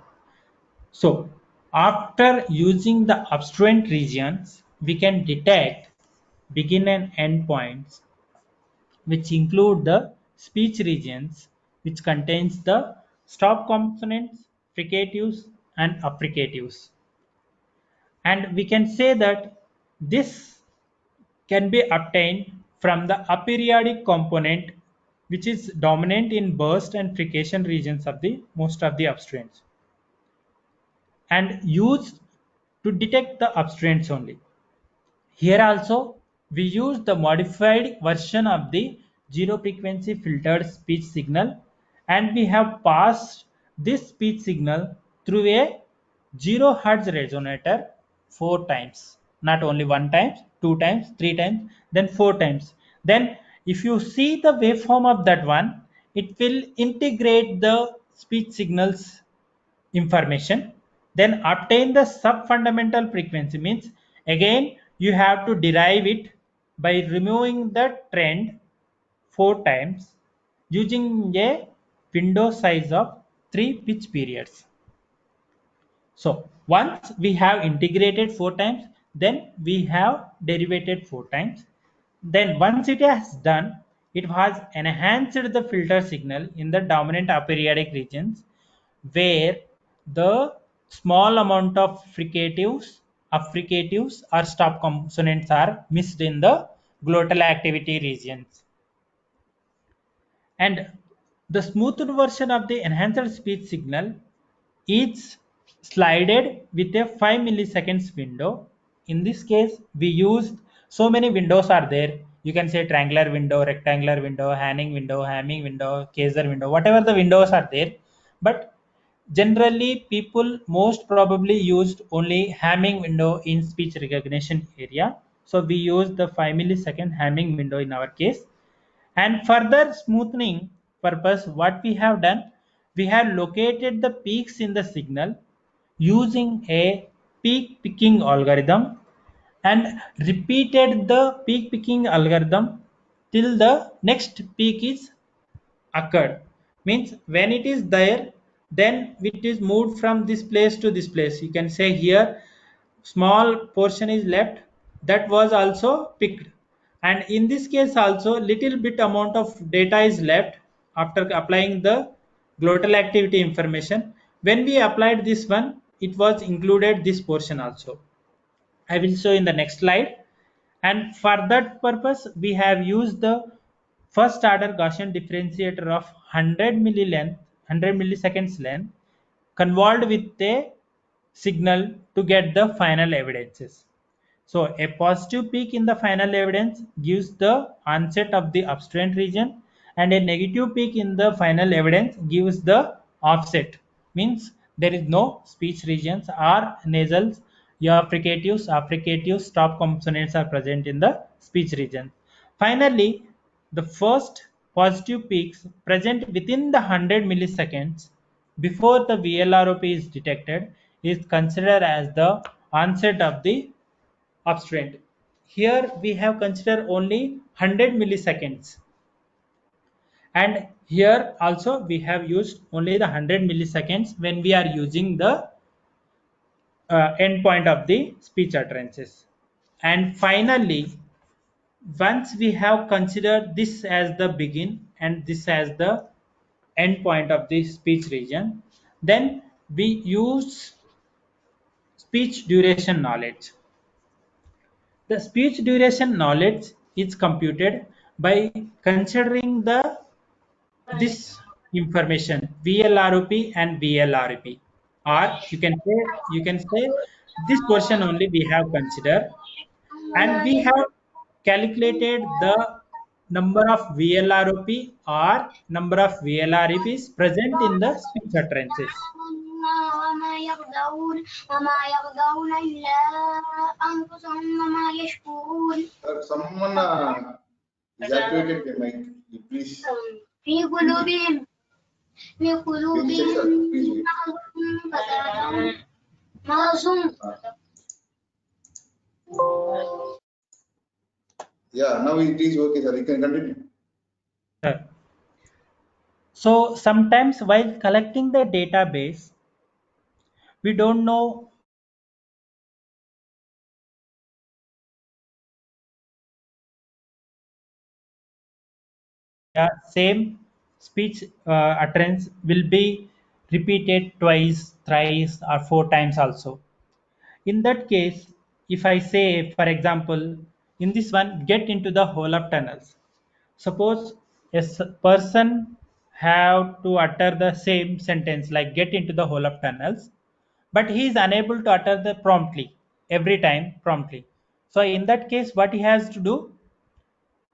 So after using the obstruent regions, we can detect begin and end points, which include the speech regions, which contains the stop consonants, fricatives, and affricatives. And we can say that this can be obtained from the aperiodic component, which is dominant in burst and frication regions of the most of the obstruents, and used to detect the obstruents only. Here also we use the modified version of the zero frequency filtered speech signal, and we have passed this speech signal through a 0 hertz resonator 4 times, not only 1 time, 2 times, 3 times, then 4 times. Then if you see the waveform of that one, it will integrate the speech signals information, then obtain the sub fundamental frequency, means again you have to derive it by removing the trend 4 times using a window size of 3 pitch periods. So once we have integrated 4 times, then we have derivated 4 times. Then once it has done, it has enhanced the filter signal in the dominant aperiodic regions, where the small amount of fricatives affricatives or stop consonants are missed in the glottal activity regions. And the smoothed version of the enhanced speech signal is slided with a 5 milliseconds window. In this case, we used so many windows are there. You can say triangular window, rectangular window, Hanning window, Hamming window, Kaiser window, whatever the windows are there. But generally, people most probably used only Hamming window in speech recognition area. So we use the 5 millisecond Hamming window in our case. And further smoothing purpose, what we have done, we have located the peaks in the signal using a peak picking algorithm and repeated the peak picking algorithm till the next peak is occurred. Means when it is there, then it is moved from this place to this place. You can say here small portion is left, that was also picked, and in this case also little bit amount of data is left after applying the glottal activity information. When we applied this one, it was included this portion also. I will show in the next slide. And for that purpose, we have used the first order Gaussian differentiator of 100 millilength, 100 milliseconds length, convolved with a signal to get the final evidences. So a positive peak in the final evidence gives the onset of the upstrain region, and a negative peak in the final evidence gives the offset. Means there is no speech regions or nasals, affricatives, stop consonants are present in the speech region. Finally, the first positive peaks present within the 100 milliseconds before the VLROP is detected is considered as the onset of the uptrend. Here we have considered only 100 milliseconds, and here also we have used only the 100 milliseconds when we are using the endpoint of the speech utterances. And finally, once we have considered this as the begin and this as the end point of the speech region, then we use speech duration knowledge. The speech duration knowledge is computed by considering the this information VLROP and VLRP, or you can say this portion only we have considered, and we have calculated the number of VLROP or number of VLREPs present in the speech utterances. وما يخدعون إلا أنفسهم وما يشكرون. Someone is activated the mic. Please. في قلوبهم مرض. Yeah, now it is okay, sir. You can continue. So sometimes while collecting the database, we don't know same speech utterance will be repeated twice, thrice, or 4 times also. In that case, if I say, for example, in this one, get into the hole of tunnels. Suppose a person have to utter the same sentence like get into the hole of tunnels, but he is unable to utter the promptly every time promptly. So in that case, what he has to do,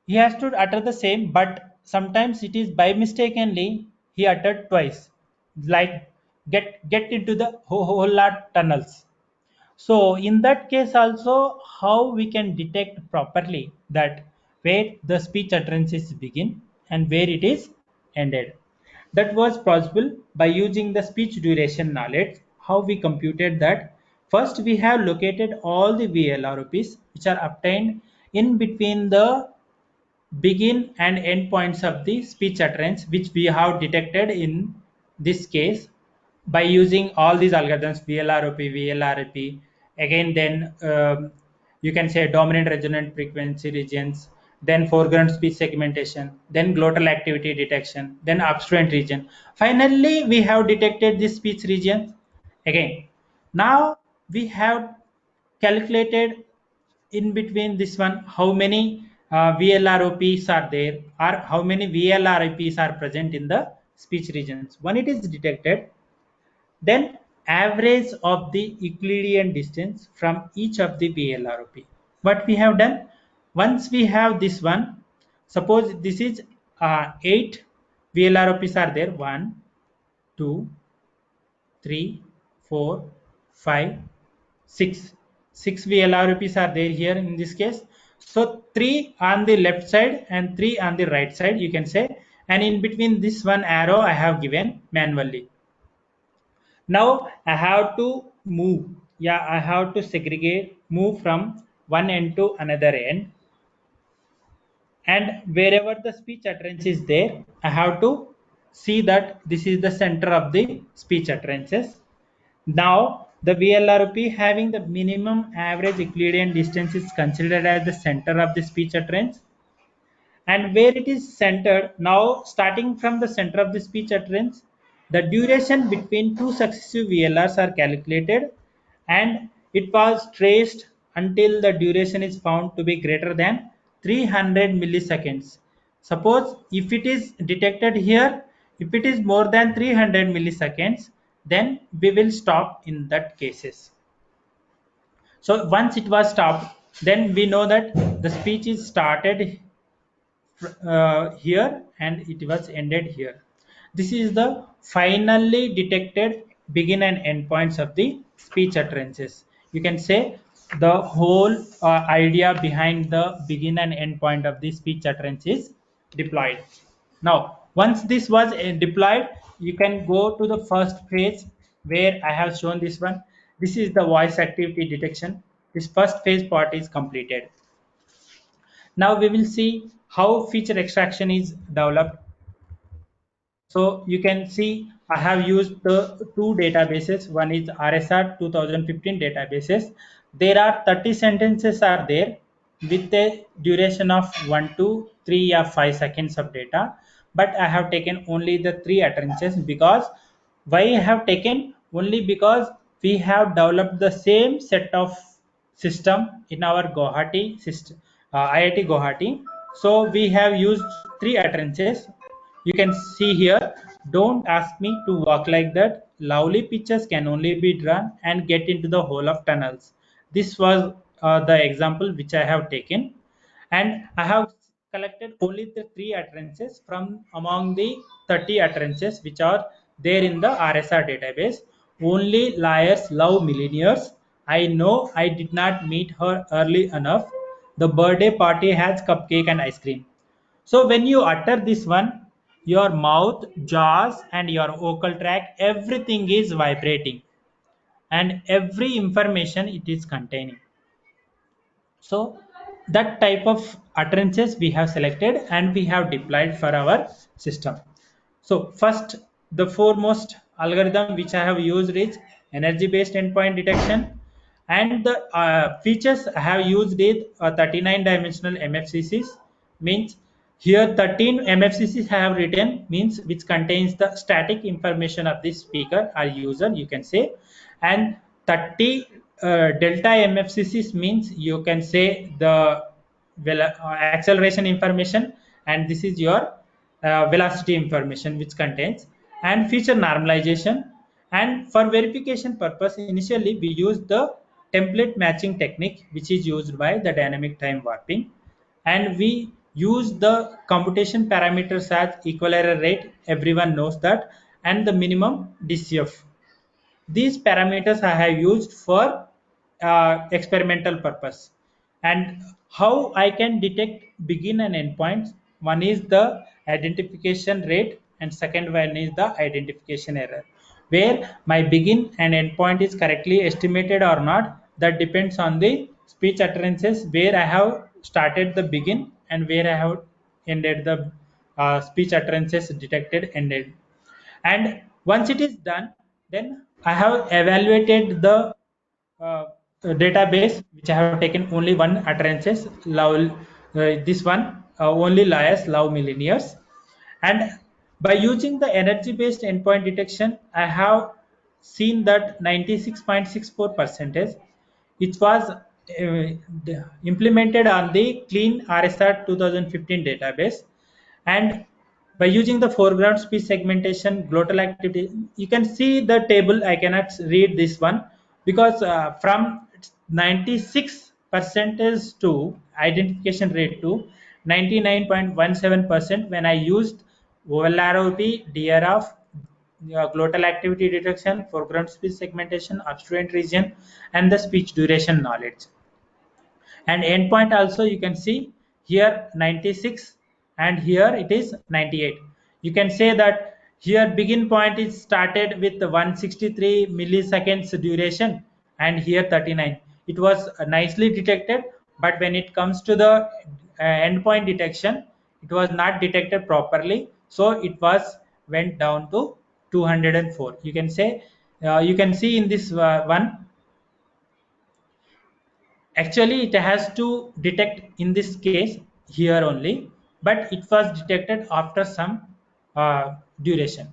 he has to utter the same, but sometimes it is by mistakenly he uttered twice, like get into the whole lot tunnels. So in that case also, how we can detect properly that where the speech utterances begin and where it is ended. That was possible by using the speech duration knowledge. How we computed that? First, we have located all the VLROPs which are obtained in between the begin and end points of the speech utterance, which we have detected in this case by using all these algorithms VLROP. Again, then you can say dominant resonant frequency regions, then foreground speech segmentation, then glottal activity detection, then upstrain region. Finally, we have detected this speech region. Again, now we have calculated in between this one how many VLROPs are there or how many VLRIPs are present in the speech regions. When it is detected, then average of the Euclidean distance from each of the VLROP. What we have done, once we have this one, suppose this is 8 VLROPs are there, 1, 2, 3, 4, 5, 6. 6 VLRPs are there here in this case. So 3 on the left side and 3 on the right side, you can say. And in between this one arrow, I have given manually. Now I have to move. Yeah, I have to segregate, move from one end to another end. And wherever the speech utterance is there, I have to see that this is the center of the speech utterances. Now, the VLRP having the minimum average Euclidean distance is considered as the center of the speech utterance. And where it is centered, now starting from the center of the speech utterance, the duration between two successive VLRs are calculated and it was traced until the duration is found to be greater than 300 milliseconds. Suppose if it is detected here, if it is more than 300 milliseconds, then we will stop in that cases. So once it was stopped, then we know that the speech is started here and it was ended here. This is the finally detected begin and end points of the speech utterances. You can say the whole idea behind the begin and end point of the speech utterance is deployed. Now, once this was deployed, you can go to the first phase where I have shown this one. This is the voice activity detection. This first phase part is completed. Now we will see how feature extraction is developed. So you can see I have used the two databases. One is RSR 2015 databases. There are 30 sentences are there with a duration of 1 to 3 or 5 seconds of data. But I have taken only the 3 utterances because why I have taken only because we have developed the same set of system in our Guwahati system, IIT Guwahati. So we have used 3 utterances. You can see here, don't ask me to walk like that. Lovely pictures can only be drawn and get into the hole of tunnels. This was the example which I have taken. And I have collected only the 3 utterances from among the 30 utterances which are there in the RSR database. Only liars love millionaires. I know I did not meet her early enough. The birthday party has cupcake and ice cream. So when you utter this one, your mouth, jaws, and your vocal tract, everything is vibrating, and every information it is containing. So that type of utterances we have selected and we have deployed for our system. So first, the foremost algorithm which I have used is energy-based endpoint detection, and the features I have used is 39 dimensional MFCCs. Means here 13 MFCCs have written, means which contains the static information of the speaker or user, you can say, and 30 delta MFCCs means you can say the acceleration information, and this is your velocity information which contains, and feature normalization. And for verification purpose, initially we use the template matching technique which is used by the dynamic time warping, and we use the computation parameters as equal error rate, everyone knows that, and the minimum DCF. These parameters I have used for experimental purpose. And how I can detect begin and end points? One is the identification rate and second one is the identification error. Where my begin and end point is correctly estimated or not, that depends on the speech utterances where I have started the begin and where I have ended the speech utterances detected ended. And once it is done, then I have evaluated the database which I have taken only one utterances, love, this one only liars love millionaires. And by using the energy based endpoint detection, I have seen that 96.64% it was implemented on the Clean RSR 2015 database, and by using the foreground speech segmentation glottal activity, you can see the table. I cannot read this one because from 96 percentage to identification rate to 99.17% when I used OLROP, DRF, glottal activity detection, foreground speech segmentation, obstruent region, and the speech duration knowledge. And endpoint also you can see here 96 and here it is 98. You can say that here begin point is started with 163 milliseconds duration and here 39. It was nicely detected, but when it comes to the endpoint detection, it was not detected properly, so it was went down to 204. You can say you can see in this one. Actually, it has to detect in this case here only, but it was detected after some duration.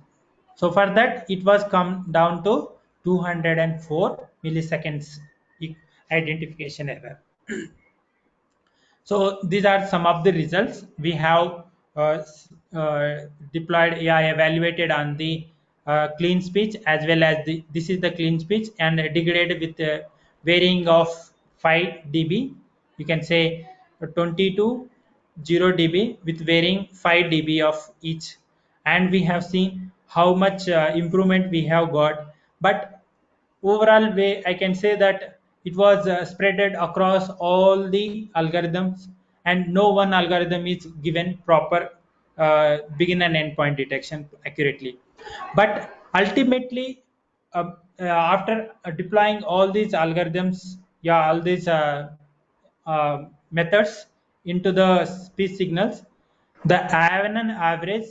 So for that, it was come down to 204 milliseconds identification error. So these are some of the results we have deployed, yeah, evaluated on the clean speech as well as this is the clean speech and degraded with varying of 5 dB. You can say 20 to 0 dB with varying 5 dB of each, and we have seen how much improvement we have got. But overall way I can say that it was spreaded across all the algorithms, and no one algorithm is given proper begin and end point detection accurately. But ultimately after deploying all these algorithms, yeah, all these methods into the speech signals, the AVN average,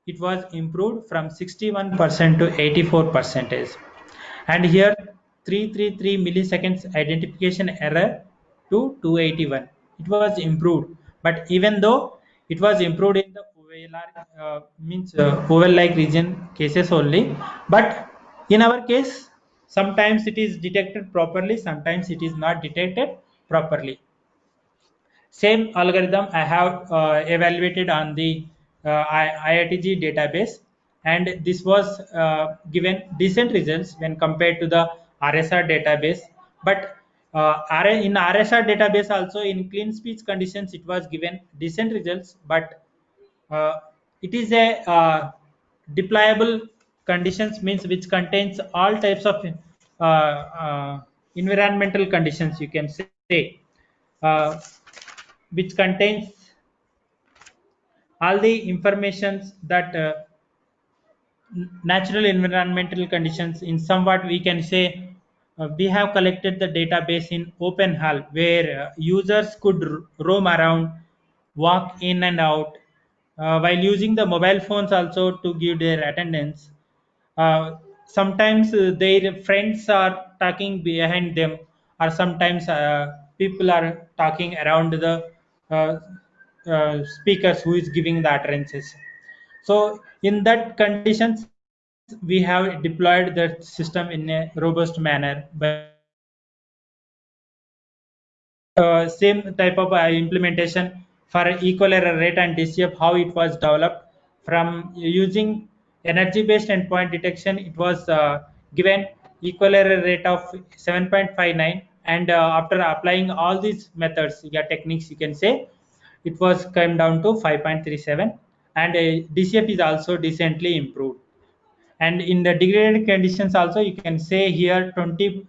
it was improved from 61% to 84 percentage. And here 333 milliseconds identification error to 281. It was improved, but even though it was improved in the OLR means OL like region cases only, but in our case sometimes it is detected properly, sometimes it is not detected properly. Same algorithm I have evaluated on the IITG database, and this was given decent results when compared to the RSR database. But in RSR database also in clean speech conditions it was given decent results, but uh, it is a deployable conditions means which contains all types of environmental conditions, you can say, uh, which contains all the informations that natural environmental conditions. In somewhat we can say we have collected the database in open hall where users could roam around, walk in and out while using the mobile phones also to give their attendance. Sometimes their friends are talking behind them, or sometimes people are talking around the uh, speakers who is giving the utterances. So in that conditions, we have deployed the system in a robust manner by same type of implementation for equal error rate and DCF, how it was developed from using energy based endpoint detection. It was given equal error rate of 7.59, and after applying all these methods, yeah, techniques, you can say, it was come down to 5.37, and DCF is also decently improved. And in the degraded conditions also you can say here 20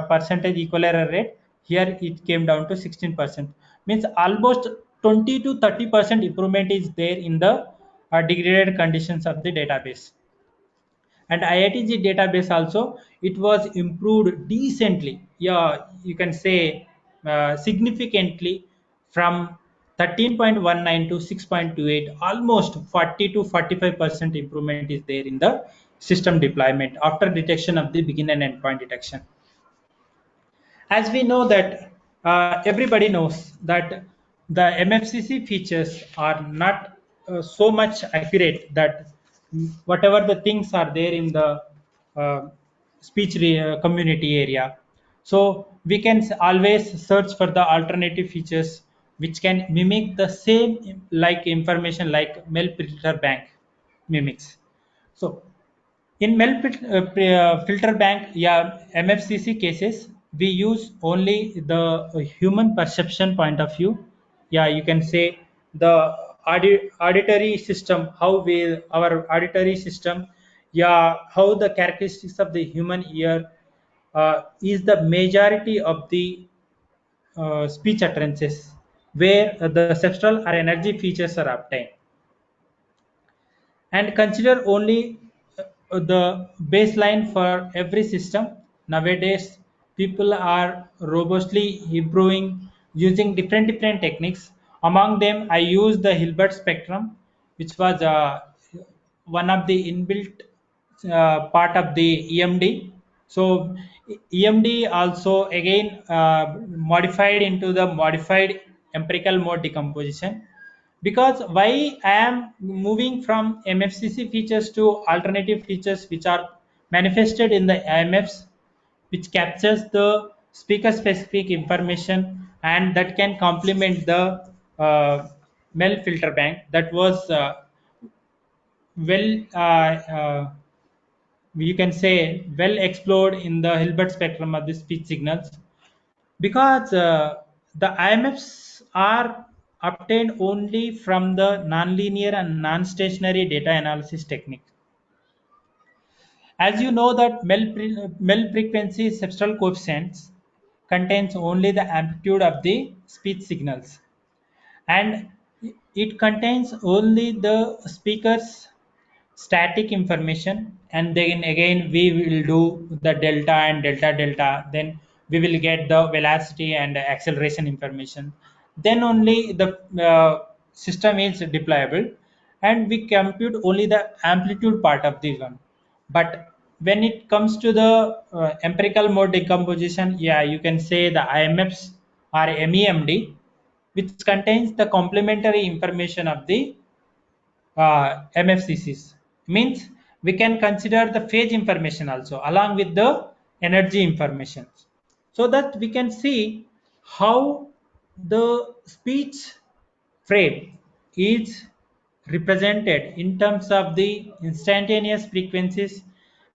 percentage equal error rate, here it came down to 16%, means almost 20 to 30% improvement is there in the degraded conditions of the database. And IITG database also it was improved decently, yeah, you can say significantly, from 13.19 to 6.28, almost 40 to 45% improvement is there in the system deployment after detection of the begin and endpoint detection. As we know that everybody knows that the MFCC features are not so much accurate that whatever the things are there in the uh, community area, So we can always search for the alternative features which can mimic the same like information like Mel filter bank mimics. So in filter bank, yeah, MFCC cases, we use only the human perception point of view. Yeah, you can say the auditory system, how we our auditory system, yeah, how the characteristics of the human ear is the majority of the speech utterances, where the substral or energy features are obtained, and consider only the baseline for every system. Nowadays, people are robustly improving using different techniques. Among them, I use the Hilbert spectrum, which was one of the inbuilt part of the EMD. So EMD also again modified into the modified empirical mode decomposition, because why I am moving from MFCC features to alternative features which are manifested in the IMFs, which captures the speaker specific information and that can complement the Mel filter bank that was well you can say well explored in the Hilbert spectrum of the speech signals, because the IMFs are obtained only from the nonlinear and non-stationary data analysis technique. As you know that Mel frequency substral coefficients contains only the amplitude of the speech signals, and it contains only the speaker's static information, and then again we will do the delta and delta, then we will get the velocity and acceleration information, then only the system is deployable, and we compute only the amplitude part of the one. But when it comes to the empirical mode decomposition, yeah, you can say the IMFs or MEMD, which contains the complementary information of the MFCCs. Means we can consider the phase information also along with the energy information, so that we can see how the speech frame is represented in terms of the instantaneous frequencies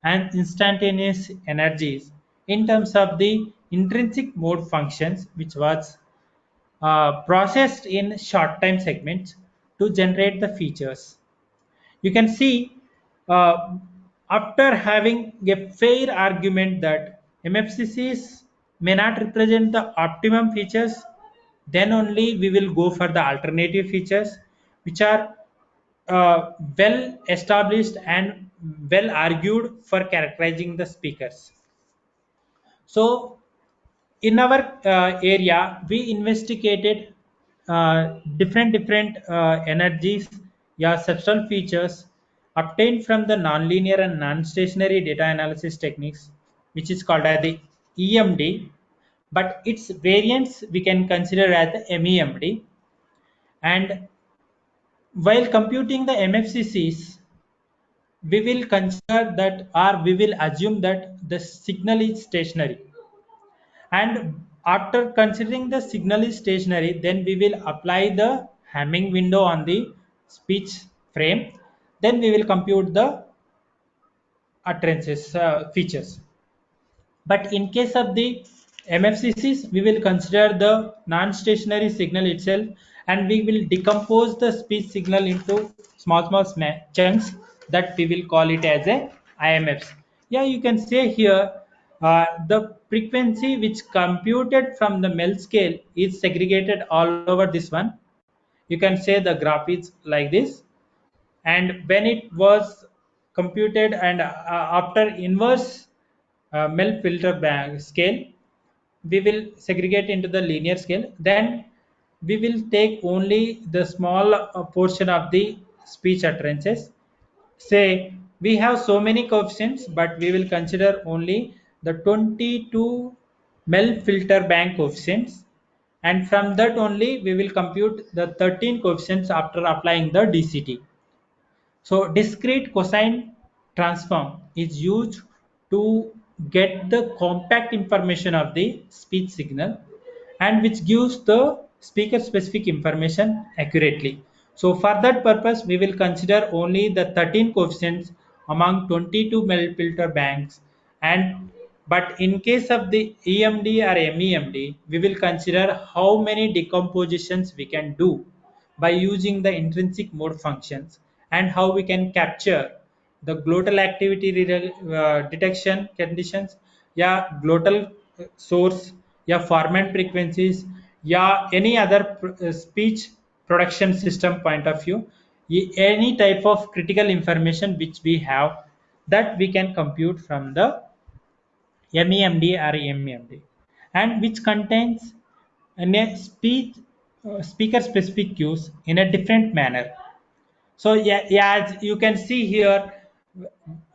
and instantaneous energies in terms of the intrinsic mode functions, which was processed in short time segments to generate the features. You can see uh, after having a fair argument that MFCCs may not represent the optimum features, then only we will go for the alternative features which are well established and well argued for characterizing the speakers. So in our area, we investigated different energies, yeah, substral features obtained from the nonlinear and non-stationary data analysis techniques, which is called as the EMD, but its variants we can consider as the MEMD. And while computing the MFCCs, we will consider that, or we will assume that the signal is stationary, and after considering the signal is stationary, then we will apply the Hamming window on the speech frame, then we will compute the utterances features. But in case of the MFCCs, we will consider the non-stationary signal itself, and we will decompose the speech signal into small chunks that we will call it as a IMFs. Yeah, you can say here the frequency which computed from the Mel scale is segregated all over this one. You can say the graph is like this, and when it was computed and after inverse Mel filter bank scale, we will segregate into the linear scale, then we will take only the small portion of the speech utterances. Say we have so many coefficients, but we will consider only the 22 Mel filter bank coefficients, and from that only we will compute the 13 coefficients after applying the DCT. So discrete cosine transform is used to get the compact information of the speech signal and which gives the speaker specific information accurately. So for that purpose, we will consider only the 13 coefficients among 22 filter banks, and but in case of the EMD or MEMD, we will consider how many decompositions we can do by using the intrinsic mode functions, and how we can capture the glottal activity detection conditions, yeah, glottal source, yeah, formant frequencies, yeah, any other speech production system point of view, any type of critical information which we have, that we can compute from the MEMD or MEMD, and which contains a speech speaker specific cues in a different manner. So yeah, yeah, as you can see here,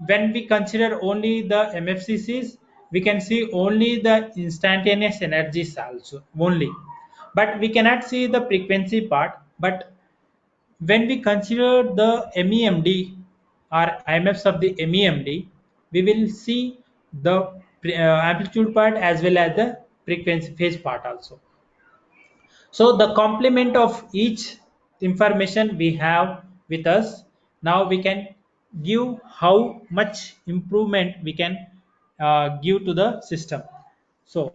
when we consider only the MFCCs, we can see only the instantaneous energies also only, but we cannot see the frequency part. But when we consider the MEMD or IMFs of the MEMD, we will see the amplitude part as well as the frequency phase part also. So the complement of each information we have with us, now we can give how much improvement we can give to the system. So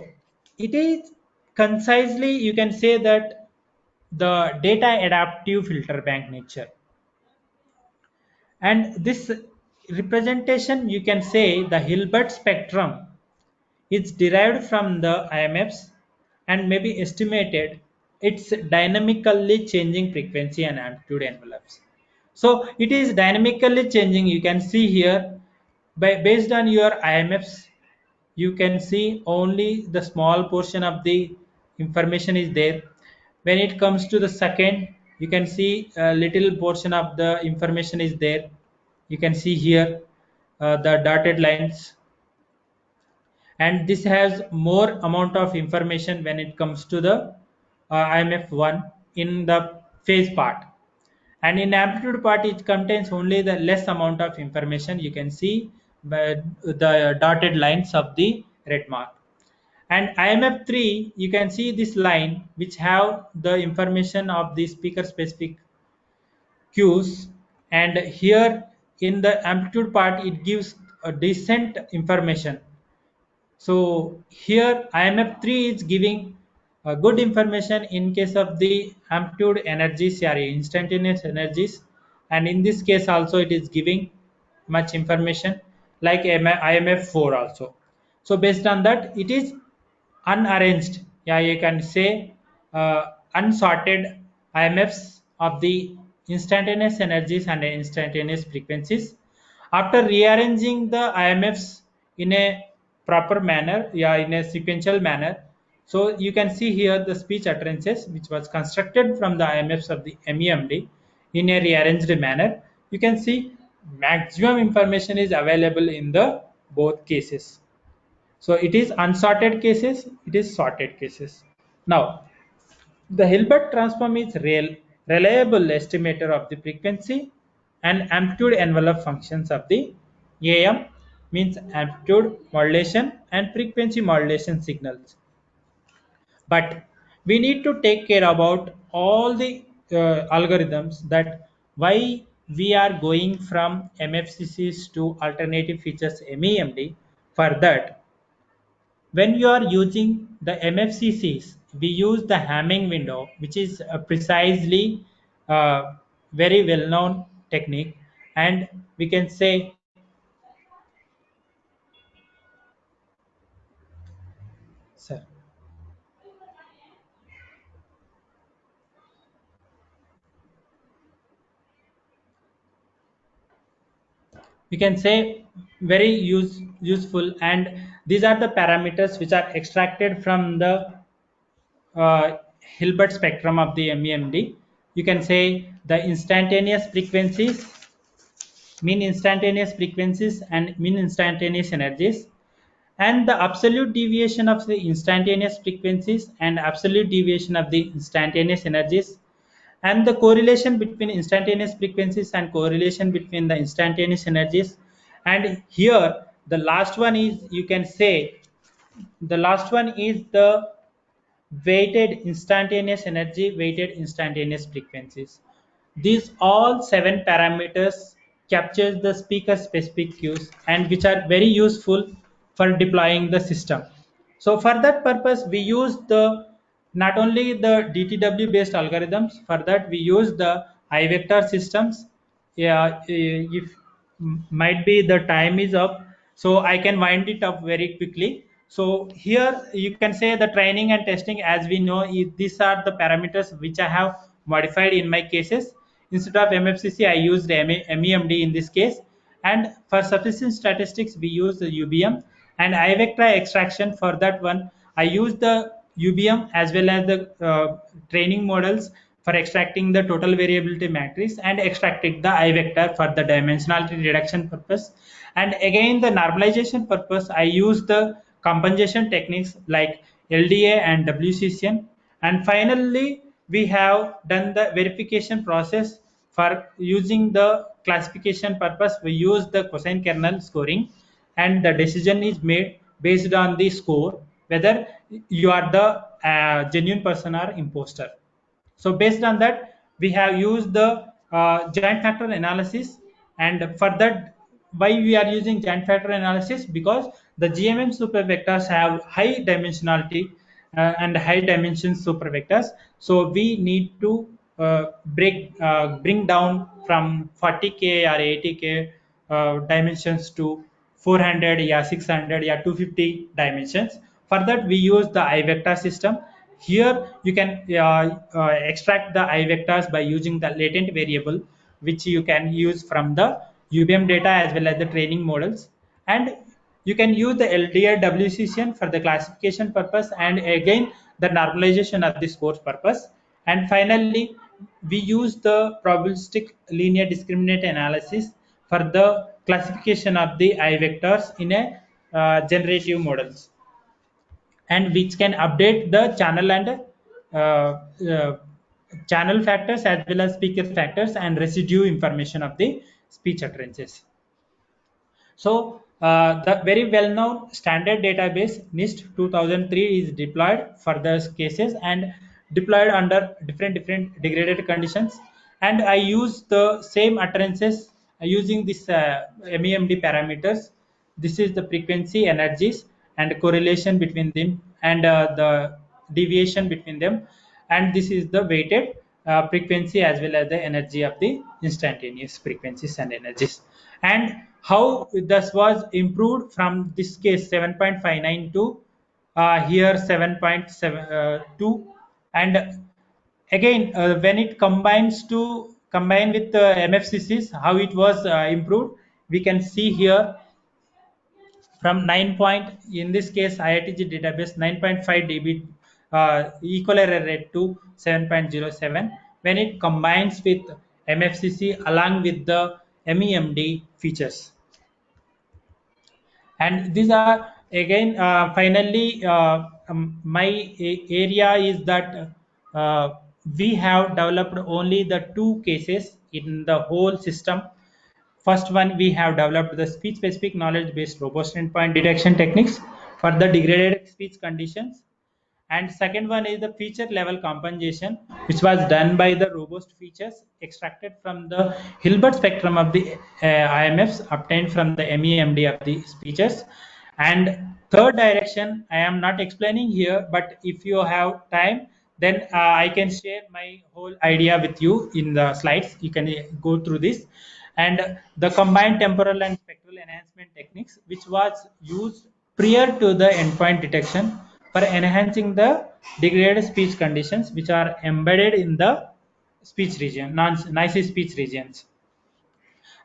it is concisely, you can say that the data adaptive filter bank nature, and this representation, you can say the Hilbert spectrum, it's derived from the IMFs and may be estimated its dynamically changing frequency and amplitude envelopes. So it is dynamically changing. You can see here, based on your IMFs, you can see only the small portion of the information is there. When it comes to the second, you can see a little portion of the information is there. You can see here the dotted lines, and this has more amount of information when it comes to the IMF1 in the phase part, and in amplitude part it contains only the less amount of information. You can see the dotted lines of the red mark. And IMF3, you can see this line which have the information of the speaker specific cues, and here in the amplitude part it gives a decent information. So here IMF3 is giving good information in case of the amplitude energies or instantaneous energies, and in this case also it is giving much information like IMF4 also. So based on that, it is unarranged, yeah, you can say unsorted IMFs of the instantaneous energies and instantaneous frequencies. After rearranging the IMFs in a proper manner, yeah, in a sequential manner, so you can see here the speech utterances which was constructed from the IMFs of the MEMD in a rearranged manner. You can see maximum information is available in the both cases. So it is unsorted cases, it is sorted cases. Now, the Hilbert transform is reliable estimator of the frequency and amplitude envelope functions of the AM, means amplitude modulation and frequency modulation signals. But we need to take care about all the algorithms, that why we are going from MFCCs to alternative features MEMD. For that, when you are using the MFCCs, we use the Hamming window, which is precisely very well-known technique, and we can say, sir, we can say very useful, and these are the parameters which are extracted from the Hilbert spectrum of the MEMD. You can say the instantaneous frequencies, mean instantaneous frequencies and mean instantaneous energies, and the absolute deviation of the instantaneous frequencies and absolute deviation of the instantaneous energies, and the correlation between instantaneous frequencies and correlation between the instantaneous energies. And here the last one is, you can say, the last one is the weighted instantaneous energy, weighted instantaneous frequencies. These all 7 parameters captures the speaker specific cues and which are very useful for deploying the system. So for that purpose, we use the not only the DTW based algorithms. For that, we use the iVector systems. Yeah, if might be the time is up, so I can wind it up very quickly. So here you can say the training and testing, as we know, these are the parameters which I have modified in my cases. Instead of MFCC, I used MEMD in this case. And for sufficient statistics, we use the UBM, and iVector extraction. For that one, I use the UBM as well as the training models for extracting the total variability matrix and extracting the iVector for the dimensionality reduction purpose. And again, the normalization purpose, I use the compensation techniques like LDA and WCCN. And finally, we have done the verification process for using the classification purpose. We use the cosine kernel scoring, and the decision is made based on the score whether you are the genuine person or imposter. So based on that, we have used the giant factor analysis. And for that, why we are using giant factor analysis? Because the GMM supervectors have high dimensionality and high dimension supervectors. So we need to bring down from 40k or 80k dimensions to 400, yeah, 600, yeah, 250 dimensions. For that, we use the iVector system. Here you can extract the iVectors by using the latent variable, which you can use from the UBM data as well as the training models. And you can use the LDR WCCN for the classification purpose, and again the normalization of the scores purpose. And finally, we use the probabilistic linear discriminant analysis for the classification of the iVectors in a generative models, and which can update the channel and channel factors as well as speaker factors and residue information of the speech utterances. So the very well-known standard database NIST 2003 is deployed for those cases and deployed under different degraded conditions. And I use the same utterances using this MEMD parameters. This is the frequency, energies, and correlation between them, and the deviation between them. And this is the weighted frequency as well as the energy of the instantaneous frequencies and energies. And how this was improved from this case 7.59 to here 7.72. And again, when it combine with the MFCCs, how it was improved, we can see here from 9 point, in this case IITG database 9.5 dB equal error rate to 7.07 when it combines with MFCC along with the MEMD features. And these are again finally my area is that we have developed only the 2 cases in the whole system. First one, we have developed the speech specific knowledge based robust endpoint detection techniques for the degraded speech conditions. And second one is the feature level compensation, which was done by the robust features extracted from the Hilbert spectrum of the IMFs obtained from the MEMD of the speeches. And third direction, I am not explaining here, but if you have time, then I can share my whole idea with you in the slides. You can go through this. And the combined temporal and spectral enhancement techniques, which was used prior to the endpoint detection for enhancing the degraded speech conditions which are embedded in the speech region, noisy speech regions.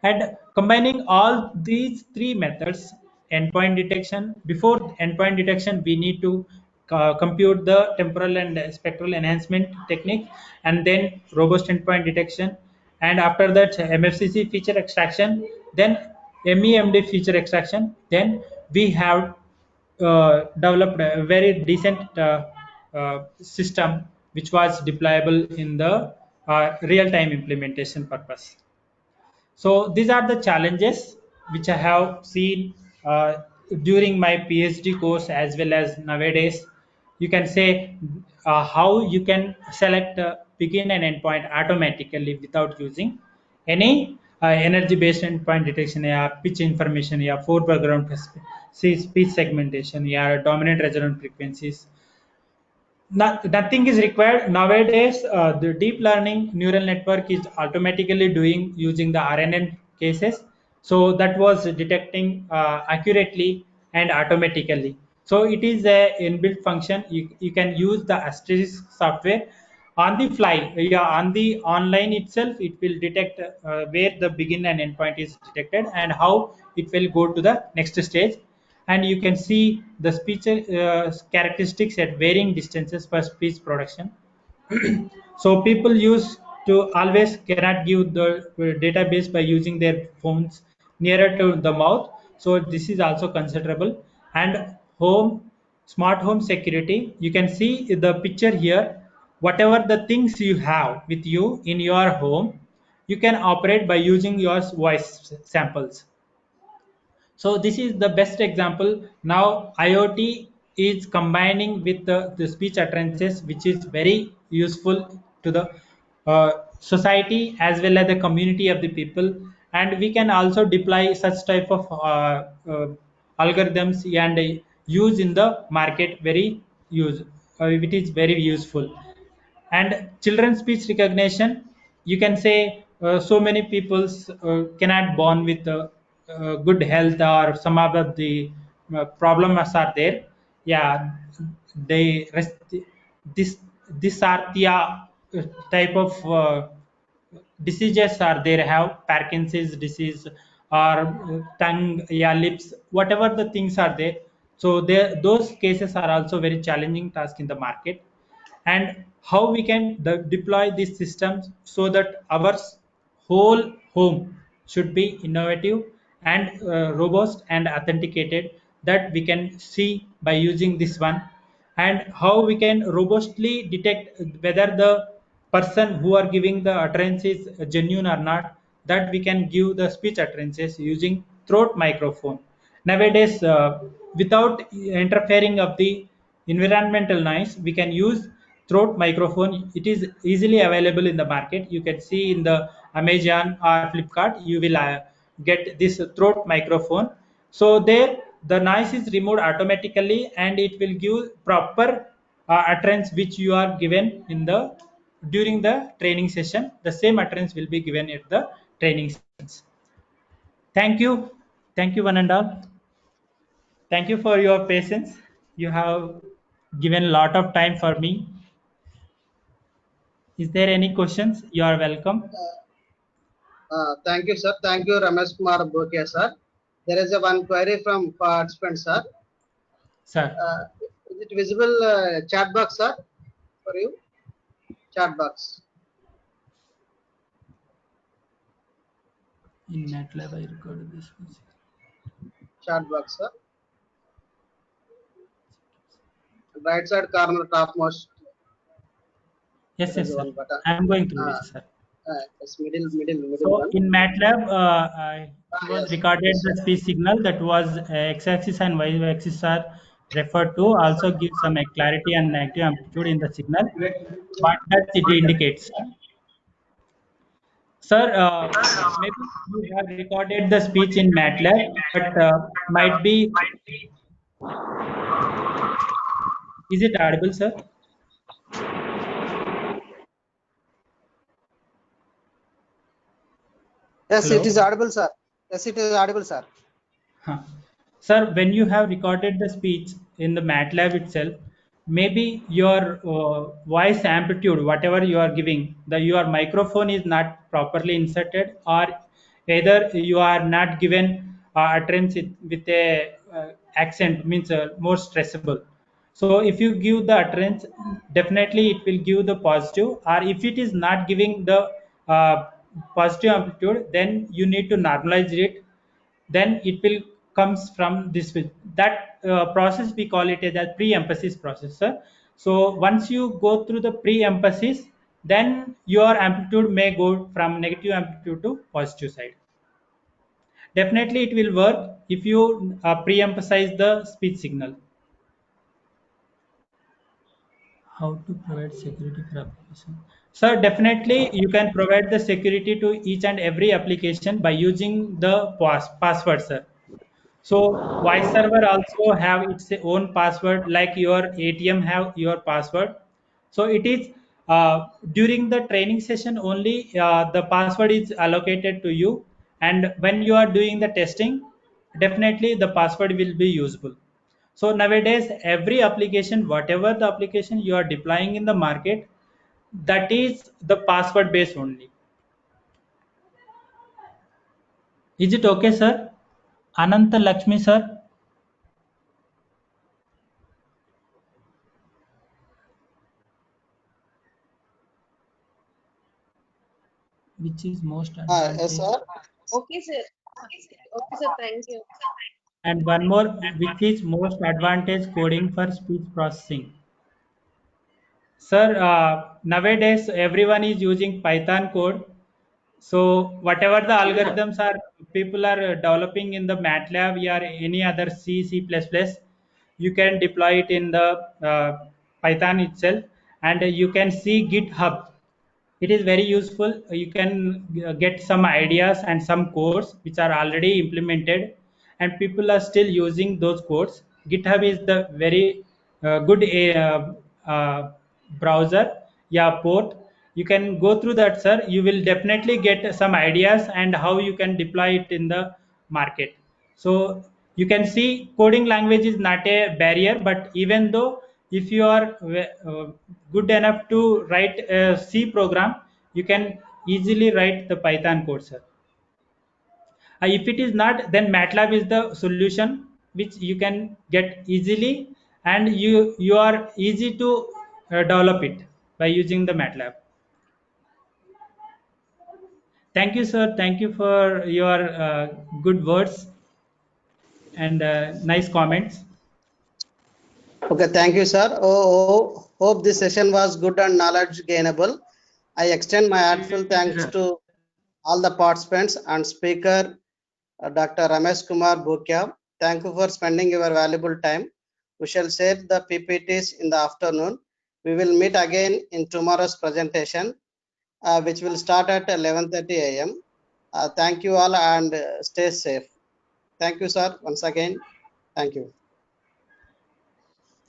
And combining all these 3 methods, endpoint detection, before endpoint detection, we need to compute the temporal and spectral enhancement technique, and then robust endpoint detection. And after that, MFCC feature extraction, then MEMD feature extraction. Then we have developed a very decent system which was deployable in the real-time implementation purpose. So these are the challenges which I have seen uh, during my PhD course as well as nowadays. You can say how you can select begin and endpoint automatically without using any energy-based endpoint detection, yeah, pitch information, yeah, foreground speech segmentation, yeah, dominant resonant frequencies. Nothing is required nowadays. The deep learning neural network is automatically doing using the RNN cases, so that was detecting accurately and automatically. So it is a inbuilt function. You can use the asterisk software on the fly. Yeah, on the online itself, it will detect where the begin and end point is detected and how it will go to the next stage, and you can see the speech characteristics at varying distances for speech production. So people use to always cannot give the database by using their phones nearer to the mouth, so this is also considerable. And home smart home security, you can see the picture here. Whatever the things you have with you in your home, you can operate by using your voice samples. So this is the best example. Now IoT is combining with the speech utterances, which is very useful to the society as well as the community of the people. And we can also deploy such type of algorithms and use in the market very use. It is very useful. And children's speech recognition, you can say so many people cannot born with good health or some of the problems are there. Yeah, they this this are the type of diseases are there, have Parkinson's disease or tongue, yeah, lips, whatever the things are there. So there, those cases are also very challenging task in the market. And how we can deploy these systems so that our whole home should be innovative and robust and authenticated, that we can see by using this one. And how we can robustly detect whether the person who are giving the utterance is genuine or not, that we can give the speech utterances using throat microphone nowadays. Without interfering of the environmental noise, we can use throat microphone. It is easily available in the market. You can see in the Amazon or Flipkart, you will get this throat microphone. So there the noise is removed automatically and it will give proper utterance which you are given in the during the training session. The same utterance will be given at the training sessions. Thank you one and all. Thank you for your patience. You have given a lot of time for me. Is there any questions? You are welcome. Thank you, sir. Thank you, Ramesh Kumar Bhotia, sir. There is a one query from participant, sir. Sir, Is it visible chat box, sir, for you? Chat box. in MATLAB I recorded this. Chat box, sir. Right side corner, topmost. Yes, There is yes, sir. one button. I am going through it, sir. Yes, middle So one. in MATLAB, it was Yes, recorded yes, the sir. speech signal that was x-axis and y-axis are referred to. Also give some clarity and negative amplitude in the signal. What does it indicates? Sir, maybe you have recorded the speech in MATLAB, but might be, is it audible, sir? Yes, it is Hello? audible, sir. Yes, it is audible, sir. Huh. Sir, when you have recorded the speech in the MATLAB itself, maybe your voice amplitude, whatever you are giving, your microphone is not properly inserted, or either you are not given utterance with a accent, means more stressable. So if you give the utterance, definitely it will give the positive. Or if it is not giving the uh, positive amplitude, then you need to normalize it. Then it will comes from this that process we call it as a pre-emphasis process, sir. So once you go through the pre-emphasis, then your amplitude may go from negative amplitude to positive side. definitely it will work if you pre-emphasize the speech signal. How to provide security for application? Sir, definitely you can provide the security to each and every application by using the password, sir. So voice server also have its own password, like your ATM have your password. So it is during the training session only the password is allocated to you, and when you are doing the testing, definitely the password will be usable. So nowadays every application, whatever the application you are deploying in the market, that is the password based only. Is it okay, sir? Ananta Lakshmi, sir. Which is most Yes, advantage? sir. Okay, sir. Okay, sir. Thank you. And one more, which is most advantage coding for speech processing? Sir, nowadays everyone is using Python code. So whatever the algorithms are people are developing in the MATLAB or any other C++, you can deploy it in the Python itself, and you can see GitHub. It is very useful. You can get some ideas and some codes which are already implemented, and people are still using those codes. GitHub is the very good browser, yeah, port. You can go through that, sir. You will definitely get some ideas and how you can deploy it in the market. So you can see coding language is not a barrier, but even though if you are good enough to write a C program, you can easily write the Python code, sir. If it is not, then MATLAB is the solution which you can get easily, and you are easy to develop it by using the MATLAB. Thank you, sir. Thank you for your good words and nice comments. Okay, thank you, sir. Hope this session was good and knowledge gainable. I extend my heartfelt thanks to all the participants and speaker, Dr. Ramesh Kumar Bhukia. Thank you for spending your valuable time. We shall share the PPTs in the afternoon. We will meet again in tomorrow's presentation, which will start at 11:30 a.m. Thank you all and stay safe. Thank you, sir. Once again, thank you.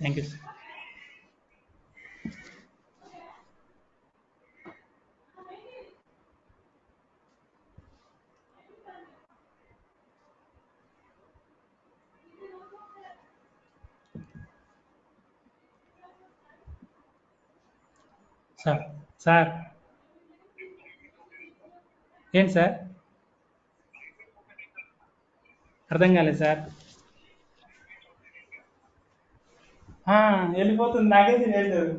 Thank you, sir. Sir sir ఏంటి sir అర్థం కాలేదు sir వెళ్ళిపోతుంది నాకే తెలియదు